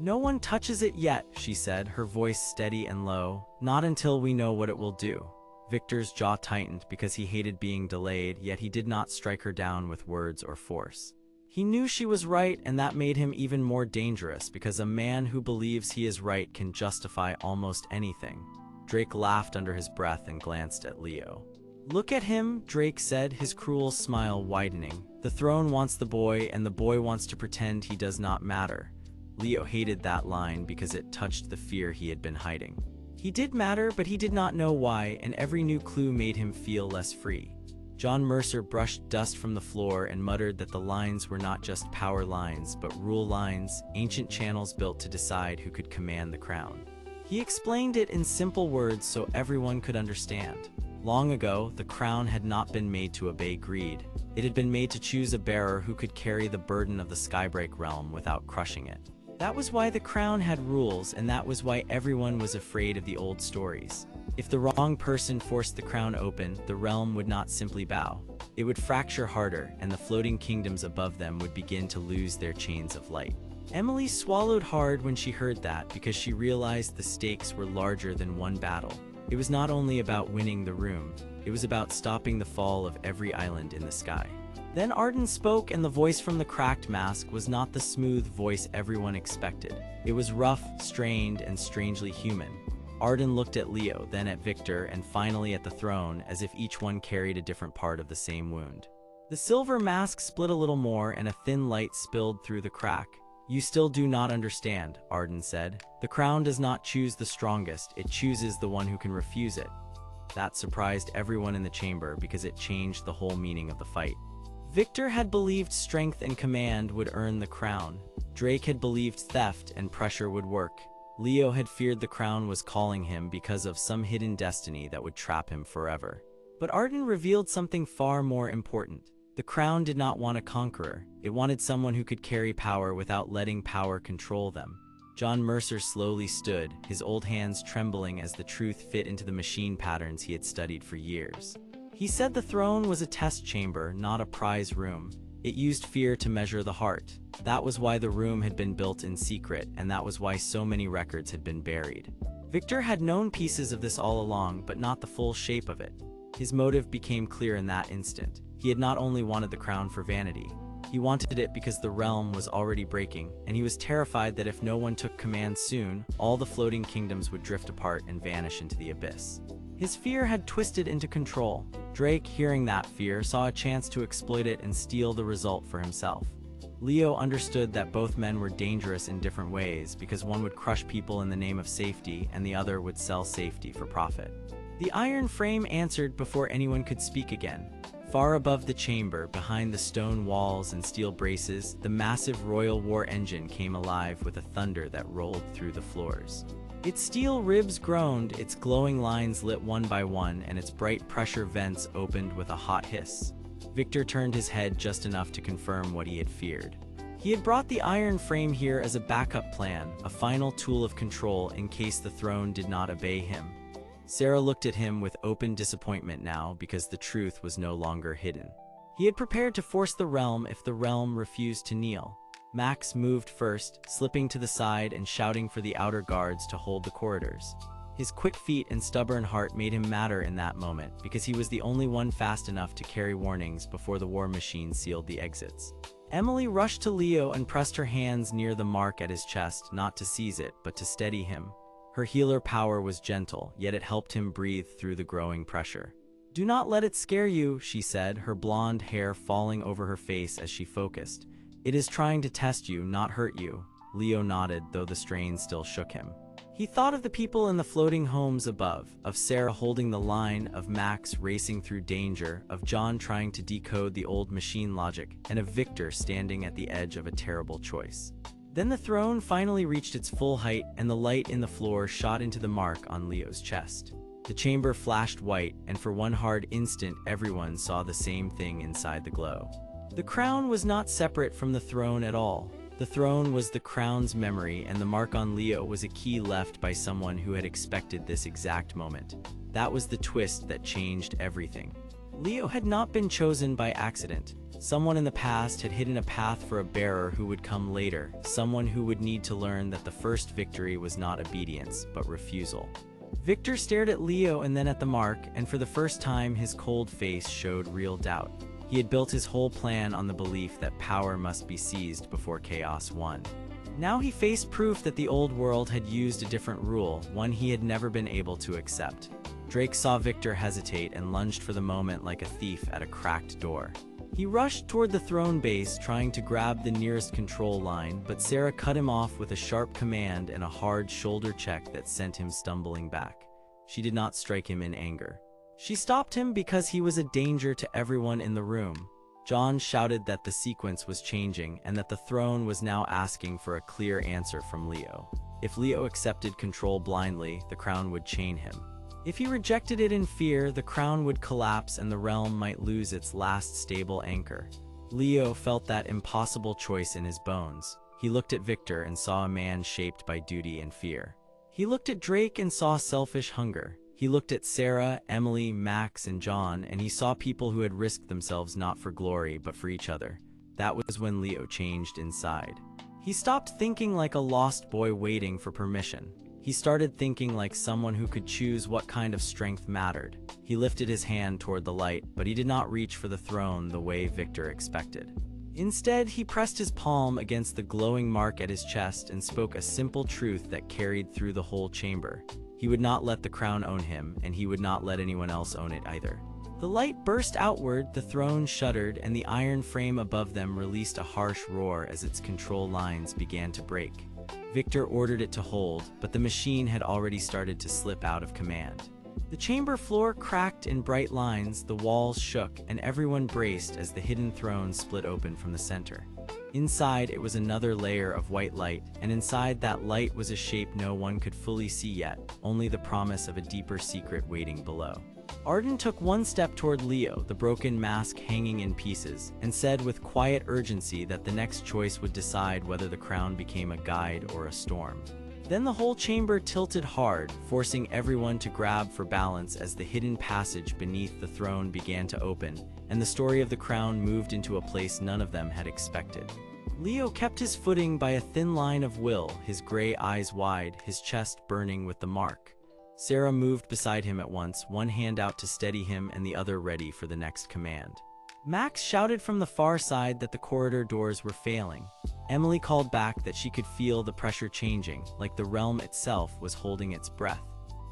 Speaker 1: "No one touches it yet," she said, her voice steady and low. "Not until we know what it will do." Victor's jaw tightened because he hated being delayed, yet he did not strike her down with words or force. He knew she was right, and that made him even more dangerous because a man who believes he is right can justify almost anything. Drake laughed under his breath and glanced at Leo. "Look at him," Drake said, his cruel smile widening. "The throne wants the boy, and the boy wants to pretend he does not matter." Leo hated that line because it touched the fear he had been hiding. He did matter, but he did not know why, and every new clue made him feel less free. John Mercer brushed dust from the floor and muttered that the lines were not just power lines, but rule lines, ancient channels built to decide who could command the crown. He explained it in simple words so everyone could understand. Long ago, the crown had not been made to obey greed. It had been made to choose a bearer who could carry the burden of the Skybreak realm without crushing it. That was why the crown had rules, and that was why everyone was afraid of the old stories. If the wrong person forced the crown open, the realm would not simply bow. It would fracture harder, and the floating kingdoms above them would begin to lose their chains of light. Emily swallowed hard when she heard that because she realized the stakes were larger than one battle. It was not only about winning the room, it was about stopping the fall of every island in the sky. Then Arden spoke, and the voice from the cracked mask was not the smooth voice everyone expected. It was rough, strained, and strangely human. Arden looked at Leo, then at Victor, and finally at the throne, as if each one carried a different part of the same wound. The silver mask split a little more, and a thin light spilled through the crack. "You still do not understand," Arden said. "The crown does not choose the strongest, it chooses the one who can refuse it." That surprised everyone in the chamber because it changed the whole meaning of the fight. Victor had believed strength and command would earn the crown. Drake had believed theft and pressure would work. Leo had feared the crown was calling him because of some hidden destiny that would trap him forever. But Arden revealed something far more important. The crown did not want a conqueror. It wanted someone who could carry power without letting power control them. John Mercer slowly stood, his old hands trembling as the truth fit into the machine patterns he had studied for years. He said the throne was a test chamber, not a prize room. It used fear to measure the heart. That was why the room had been built in secret, and that was why so many records had been buried. Victor had known pieces of this all along, but not the full shape of it. His motive became clear in that instant. He had not only wanted the crown for vanity. He wanted it because the realm was already breaking, and he was terrified that if no one took command soon, all the floating kingdoms would drift apart and vanish into the abyss. His fear had twisted into control. Drake, hearing that fear, saw a chance to exploit it and steal the result for himself. Leo understood that both men were dangerous in different ways because one would crush people in the name of safety and the other would sell safety for profit. The iron frame answered before anyone could speak again. Far above the chamber, behind the stone walls and steel braces, the massive Royal War engine came alive with a thunder that rolled through the floors. Its steel ribs groaned, its glowing lines lit one by one, and its bright pressure vents opened with a hot hiss. Victor turned his head just enough to confirm what he had feared. He had brought the iron frame here as a backup plan, a final tool of control in case the throne did not obey him. Sarah looked at him with open disappointment now because the truth was no longer hidden. He had prepared to force the realm if the realm refused to kneel. Max moved first, slipping to the side and shouting for the outer guards to hold the corridors. His quick feet and stubborn heart made him matter in that moment because he was the only one fast enough to carry warnings before the war machine sealed the exits. Emily rushed to Leo and pressed her hands near the mark at his chest, not to seize it, but to steady him. Her healer power was gentle, yet it helped him breathe through the growing pressure. "Do not let it scare you," she said, her blonde hair falling over her face as she focused. "It is trying to test you, not hurt you." Leo nodded, though the strain still shook him. He thought of the people in the floating homes above, of Sarah holding the line, of Max racing through danger, of John trying to decode the old machine logic, and of Victor standing at the edge of a terrible choice. Then the throne finally reached its full height, and the light in the floor shot into the mark on Leo's chest. The chamber flashed white, and for one hard instant everyone saw the same thing inside the glow. The crown was not separate from the throne at all. The throne was the crown's memory, and the mark on Leo was a key left by someone who had expected this exact moment. That was the twist that changed everything. Leo had not been chosen by accident. Someone in the past had hidden a path for a bearer who would come later, someone who would need to learn that the first victory was not obedience, but refusal. Victor stared at Leo and then at the mark, and for the first time his cold face showed real doubt. He had built his whole plan on the belief that power must be seized before chaos won. Now he faced proof that the old world had used a different rule, one he had never been able to accept. Drake saw Victor hesitate and lunged for the moment like a thief at a cracked door. He rushed toward the throne base, trying to grab the nearest control line, but Sarah cut him off with a sharp command and a hard shoulder check that sent him stumbling back. She did not strike him in anger. She stopped him because he was a danger to everyone in the room. John shouted that the sequence was changing and that the throne was now asking for a clear answer from Leo. If Leo accepted control blindly, the crown would chain him. If he rejected it in fear, the crown would collapse and the realm might lose its last stable anchor. Leo felt that impossible choice in his bones. He looked at Victor and saw a man shaped by duty and fear. He looked at Drake and saw selfish hunger. He looked at Sarah, Emily, Max, and John, and he saw people who had risked themselves not for glory, but for each other. That was when Leo changed inside. He stopped thinking like a lost boy waiting for permission. He started thinking like someone who could choose what kind of strength mattered. He lifted his hand toward the light, but he did not reach for the throne the way Victor expected. Instead, he pressed his palm against the glowing mark at his chest and spoke a simple truth that carried through the whole chamber. He would not let the crown own him, and he would not let anyone else own it either. The light burst outward, the throne shuddered, and the iron frame above them released a harsh roar as its control lines began to break. Victor ordered it to hold, but the machine had already started to slip out of command. The chamber floor cracked in bright lines, the walls shook, and everyone braced as the hidden throne split open from the center. Inside, it was another layer of white light, and inside that light was a shape no one could fully see yet, only the promise of a deeper secret waiting below. Arden took one step toward Leo, the broken mask hanging in pieces, and said with quiet urgency that the next choice would decide whether the crown became a guide or a storm. Then the whole chamber tilted hard, forcing everyone to grab for balance as the hidden passage beneath the throne began to open, and the story of the crown moved into a place none of them had expected. Leo kept his footing by a thin line of will, his gray eyes wide, his chest burning with the mark. Sarah moved beside him at once, one hand out to steady him and the other ready for the next command. Max shouted from the far side that the corridor doors were failing. Emily called back that she could feel the pressure changing, like the realm itself was holding its breath.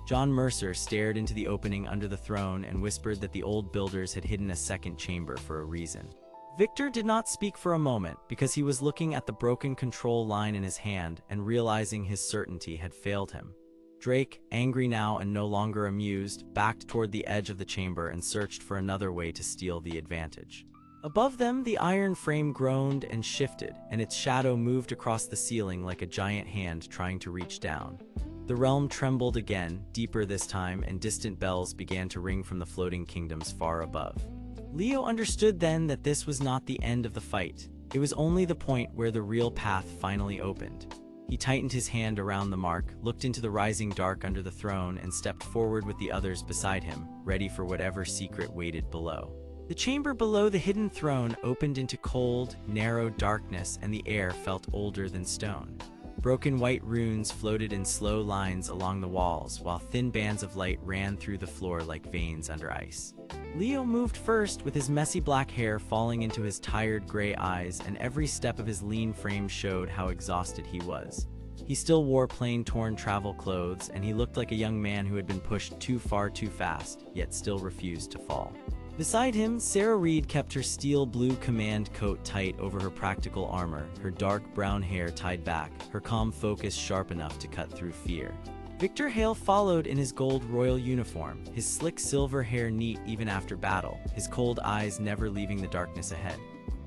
Speaker 1: John Mercer stared into the opening under the throne and whispered that the old builders had hidden a second chamber for a reason. Victor did not speak for a moment because he was looking at the broken control line in his hand and realizing his certainty had failed him. Drake, angry now and no longer amused, backed toward the edge of the chamber and searched for another way to steal the advantage. Above them, the iron frame groaned and shifted, and its shadow moved across the ceiling like a giant hand trying to reach down. The realm trembled again, deeper this time, and distant bells began to ring from the floating kingdoms far above. Leo understood then that this was not the end of the fight. It was only the point where the real path finally opened. He tightened his hand around the mark, looked into the rising dark under the throne, and stepped forward with the others beside him, ready for whatever secret waited below. The chamber below the hidden throne opened into cold, narrow darkness, and the air felt older than stone. Broken white runes floated in slow lines along the walls, while thin bands of light ran through the floor like veins under ice. Leo moved first, with his messy black hair falling into his tired gray eyes, and every step of his lean frame showed how exhausted he was. He still wore plain torn travel clothes, and he looked like a young man who had been pushed too far too fast, yet still refused to fall. Beside him, Sarah Reed kept her steel blue command coat tight over her practical armor, her dark brown hair tied back, her calm focus sharp enough to cut through fear. Victor Hale followed in his gold royal uniform, his slick silver hair neat even after battle, his cold eyes never leaving the darkness ahead.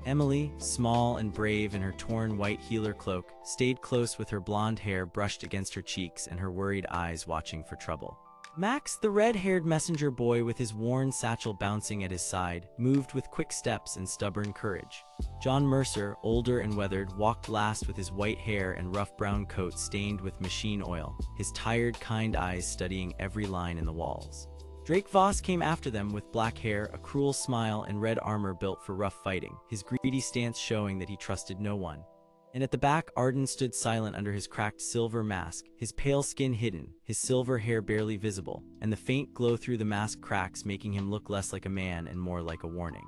Speaker 1: Emily, small and brave in her torn white healer cloak, stayed close with her blonde hair brushed against her cheeks and her worried eyes watching for trouble. Max, the red-haired messenger boy with his worn satchel bouncing at his side, moved with quick steps and stubborn courage. John Mercer, older and weathered, walked last with his white hair and rough brown coat stained with machine oil, his tired, kind eyes studying every line in the walls. Drake Voss came after them with black hair, a cruel smile, and red armor built for rough fighting, his greedy stance showing that he trusted no one. And at the back, Arden stood silent under his cracked silver mask, his pale skin hidden, his silver hair barely visible, and the faint glow through the mask cracks making him look less like a man and more like a warning.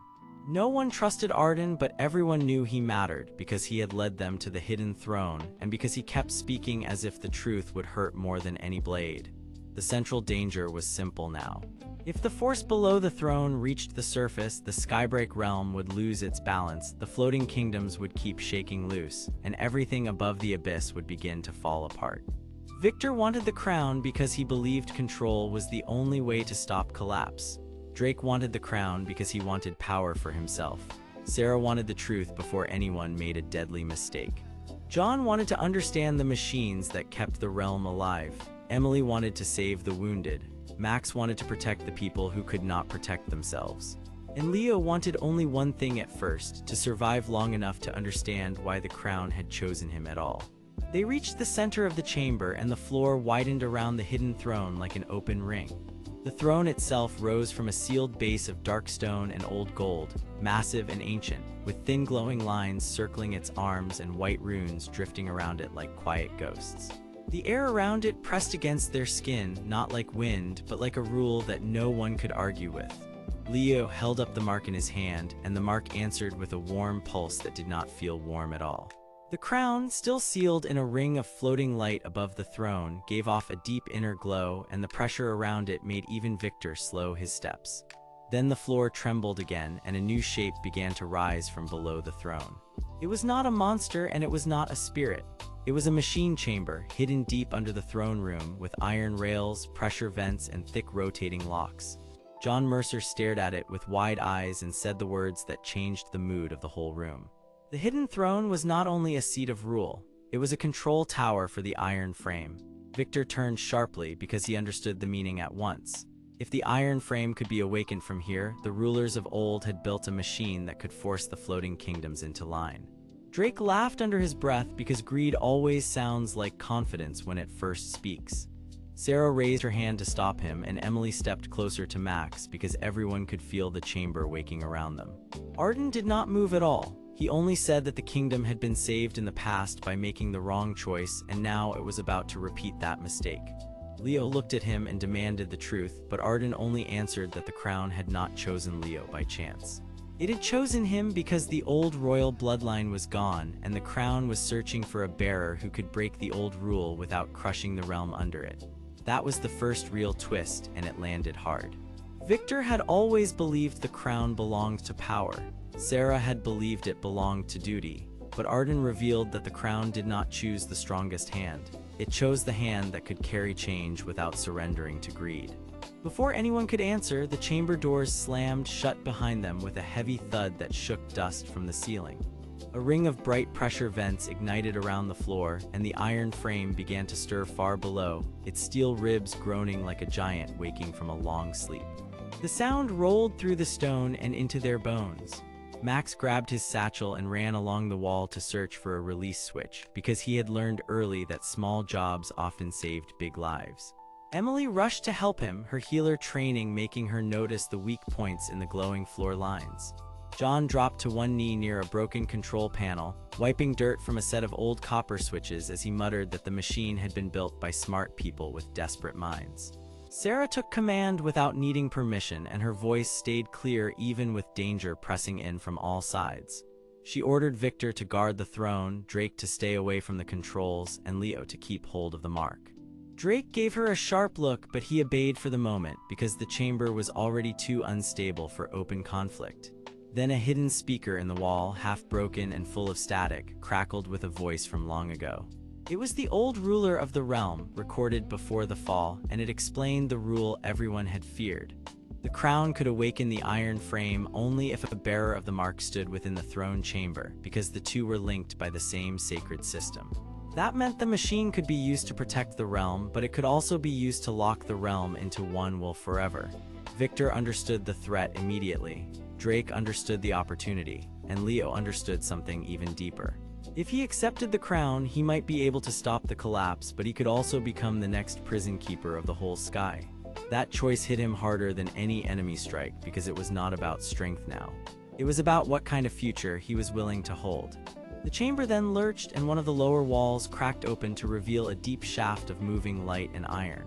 Speaker 1: No one trusted Arden, but everyone knew he mattered because he had led them to the hidden throne, and because he kept speaking as if the truth would hurt more than any blade. The central danger was simple now. If the force below the throne reached the surface, the Skybreak realm would lose its balance, the floating kingdoms would keep shaking loose, and everything above the abyss would begin to fall apart. Victor wanted the crown because he believed control was the only way to stop collapse. Drake wanted the crown because he wanted power for himself. Sarah wanted the truth before anyone made a deadly mistake. John wanted to understand the machines that kept the realm alive. Emily wanted to save the wounded. Max wanted to protect the people who could not protect themselves. And Leo wanted only one thing at first, to survive long enough to understand why the crown had chosen him at all. They reached the center of the chamber and the floor widened around the hidden throne like an open ring. The throne itself rose from a sealed base of dark stone and old gold, massive and ancient, with thin glowing lines circling its arms and white runes drifting around it like quiet ghosts. The air around it pressed against their skin, not like wind, but like a rule that no one could argue with. Leo held up the mark in his hand, and the mark answered with a warm pulse that did not feel warm at all. The crown, still sealed in a ring of floating light above the throne, gave off a deep inner glow, and the pressure around it made even Victor slow his steps. Then the floor trembled again, and a new shape began to rise from below the throne. It was not a monster, and it was not a spirit. It was a machine chamber, hidden deep under the throne room, with iron rails, pressure vents, and thick rotating locks. John Mercer stared at it with wide eyes and said the words that changed the mood of the whole room. The hidden throne was not only a seat of rule, it was a control tower for the iron frame. Victor turned sharply because he understood the meaning at once. If the iron frame could be awakened from here, the rulers of old had built a machine that could force the floating kingdoms into line. Drake laughed under his breath because greed always sounds like confidence when it first speaks. Sarah raised her hand to stop him, and Emily stepped closer to Max because everyone could feel the chamber waking around them. Arden did not move at all. He only said that the kingdom had been saved in the past by making the wrong choice, and now it was about to repeat that mistake. Leo looked at him and demanded the truth, but Arden only answered that the crown had not chosen Leo by chance. It had chosen him because the old royal bloodline was gone, and the crown was searching for a bearer who could break the old rule without crushing the realm under it. That was the first real twist, and it landed hard. Victor had always believed the crown belonged to power. Sarah had believed it belonged to duty. But Arden revealed that the crown did not choose the strongest hand. It chose the hand that could carry change without surrendering to greed. Before anyone could answer, the chamber doors slammed shut behind them with a heavy thud that shook dust from the ceiling. A ring of bright pressure vents ignited around the floor, and the iron frame began to stir far below, its steel ribs groaning like a giant waking from a long sleep. The sound rolled through the stone and into their bones. Max grabbed his satchel and ran along the wall to search for a release switch, because he had learned early that small jobs often saved big lives. Emily rushed to help him, her healer training making her notice the weak points in the glowing floor lines. John dropped to one knee near a broken control panel, wiping dirt from a set of old copper switches as he muttered that the machine had been built by smart people with desperate minds. Sarah took command without needing permission, and her voice stayed clear even with danger pressing in from all sides. She ordered Victor to guard the throne, Drake to stay away from the controls, and Leo to keep hold of the mark. Drake gave her a sharp look, but he obeyed for the moment because the chamber was already too unstable for open conflict. Then a hidden speaker in the wall, half broken and full of static, crackled with a voice from long ago. It was the old ruler of the realm, recorded before the fall, and it explained the rule everyone had feared. The crown could awaken the iron frame only if a bearer of the mark stood within the throne chamber, because the two were linked by the same sacred system. That meant the machine could be used to protect the realm, but it could also be used to lock the realm into one will forever. Victor understood the threat immediately. Drake understood the opportunity, and Leo understood something even deeper. If he accepted the crown, he might be able to stop the collapse, but he could also become the next prison keeper of the whole sky. That choice hit him harder than any enemy strike because it was not about strength now. It was about what kind of future he was willing to hold. The chamber then lurched, and one of the lower walls cracked open to reveal a deep shaft of moving light and iron.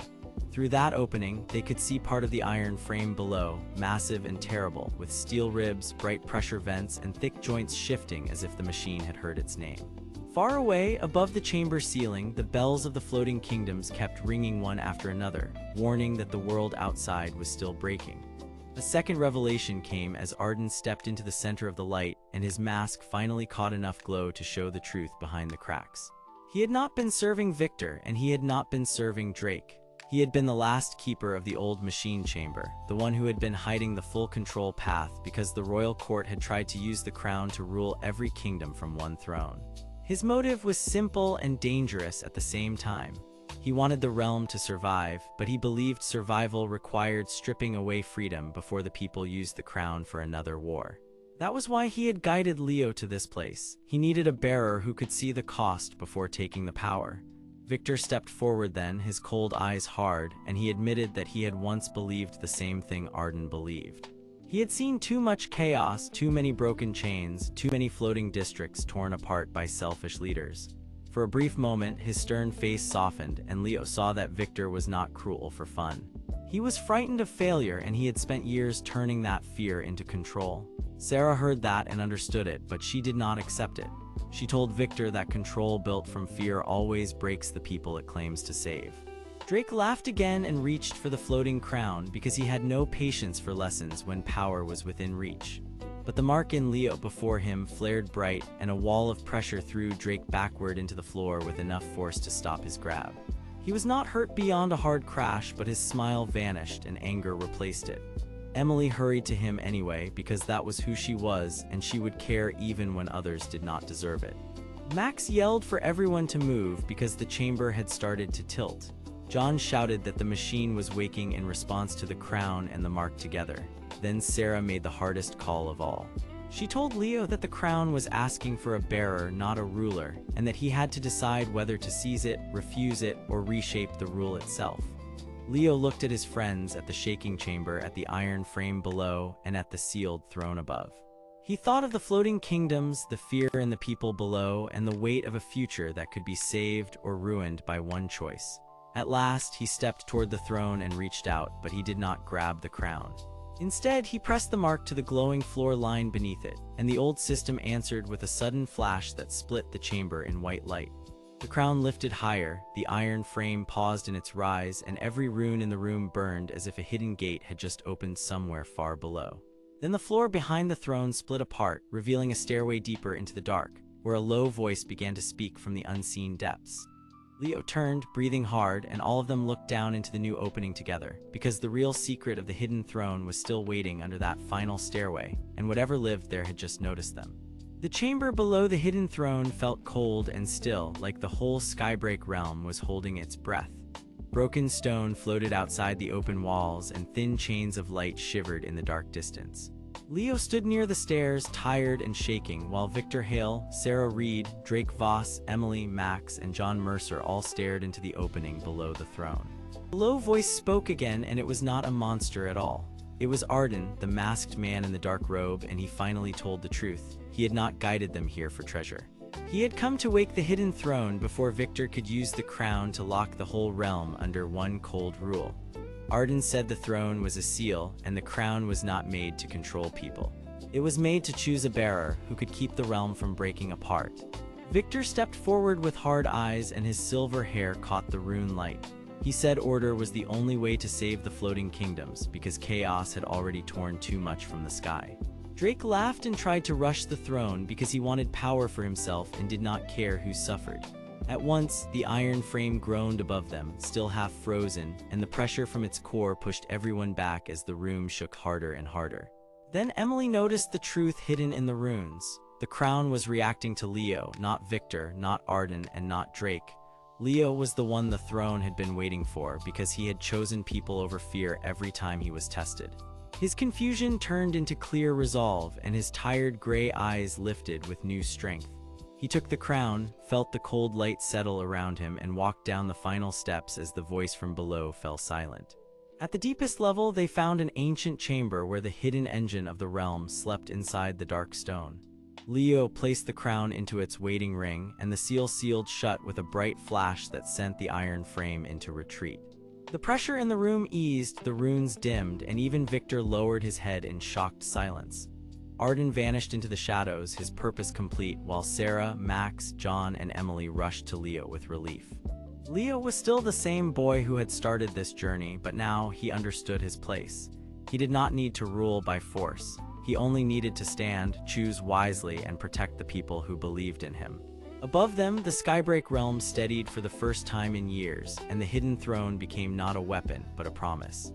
Speaker 1: Through that opening, they could see part of the iron frame below, massive and terrible, with steel ribs, bright pressure vents, and thick joints shifting as if the machine had heard its name. Far away, above the chamber ceiling, the bells of the floating kingdoms kept ringing one after another, warning that the world outside was still breaking. A second revelation came as Arden stepped into the center of the light, and his mask finally caught enough glow to show the truth behind the cracks. He had not been serving Victor, and he had not been serving Drake. He had been the last keeper of the old machine chamber, the one who had been hiding the full control path because the royal court had tried to use the crown to rule every kingdom from one throne. His motive was simple and dangerous at the same time. He wanted the realm to survive, but he believed survival required stripping away freedom before the people used the crown for another war. That was why he had guided Leo to this place. He needed a bearer who could see the cost before taking the power. Victor stepped forward then, his cold eyes hard, and he admitted that he had once believed the same thing Arden believed. He had seen too much chaos, too many broken chains, too many floating districts torn apart by selfish leaders. For a brief moment, his stern face softened, and Leo saw that Victor was not cruel for fun. He was frightened of failure, and he had spent years turning that fear into control. Sarah heard that and understood it, but she did not accept it. She told Victor that control built from fear always breaks the people it claims to save. Drake laughed again and reached for the floating crown because he had no patience for lessons when power was within reach. But the mark in Leo before him flared bright, and a wall of pressure threw Drake backward into the floor with enough force to stop his grab. He was not hurt beyond a hard crash, but his smile vanished and anger replaced it. Emily hurried to him anyway because that was who she was, and she would care even when others did not deserve it. Max yelled for everyone to move because the chamber had started to tilt. John shouted that the machine was waking in response to the crown and the mark together. Then Sarah made the hardest call of all. She told Leo that the crown was asking for a bearer, not a ruler, and that he had to decide whether to seize it, refuse it, or reshape the rule itself. Leo looked at his friends, at the shaking chamber, at the iron frame below, and at the sealed throne above. He thought of the floating kingdoms, the fear in the people below, and the weight of a future that could be saved or ruined by one choice. At last, he stepped toward the throne and reached out, but he did not grab the crown. Instead, he pressed the mark to the glowing floor line beneath it, and the old system answered with a sudden flash that split the chamber in white light. The crown lifted higher, the iron frame paused in its rise, and every rune in the room burned as if a hidden gate had just opened somewhere far below. Then the floor behind the throne split apart, revealing a stairway deeper into the dark, where a low voice began to speak from the unseen depths. Leo turned, breathing hard, and all of them looked down into the new opening together, because the real secret of the hidden throne was still waiting under that final stairway, and whatever lived there had just noticed them. The chamber below the hidden throne felt cold and still, like the whole Skybreak realm was holding its breath. Broken stone floated outside the open walls, and thin chains of light shivered in the dark distance. Leo stood near the stairs, tired and shaking, while Victor Hale, Sarah Reed, Drake Voss, Emily, Max, and John Mercer all stared into the opening below the throne. A low voice spoke again, and it was not a monster at all. It was Arden, the masked man in the dark robe, and he finally told the truth. He had not guided them here for treasure. He had come to wake the hidden throne before Victor could use the crown to lock the whole realm under one cold rule. Arden said the throne was a seal, and the crown was not made to control people. It was made to choose a bearer who could keep the realm from breaking apart. Victor stepped forward with hard eyes, and his silver hair caught the rune light. He said order was the only way to save the floating kingdoms, because chaos had already torn too much from the sky. Drake laughed and tried to rush the throne because he wanted power for himself and did not care who suffered. At once, the iron frame groaned above them, still half frozen, and the pressure from its core pushed everyone back as the room shook harder and harder. Then Emily noticed the truth hidden in the runes. The crown was reacting to Leo, not Victor, not Arden, and not Drake. Leo was the one the throne had been waiting for because he had chosen people over fear every time he was tested. His confusion turned into clear resolve, and his tired gray eyes lifted with new strength. He took the crown, felt the cold light settle around him, and walked down the final steps as the voice from below fell silent. At the deepest level, they found an ancient chamber where the hidden engine of the realm slept inside the dark stone. Leo placed the crown into its waiting ring, and the seal sealed shut with a bright flash that sent the iron frame into retreat. The pressure in the room eased, the runes dimmed, and even Victor lowered his head in shocked silence. Arden vanished into the shadows, his purpose complete, while Sarah, Max, John, and Emily rushed to Leo with relief. Leo was still the same boy who had started this journey, but now he understood his place. He did not need to rule by force. He only needed to stand, choose wisely, and protect the people who believed in him. Above them, the Skybreak realm steadied for the first time in years, and the hidden throne became not a weapon, but a promise.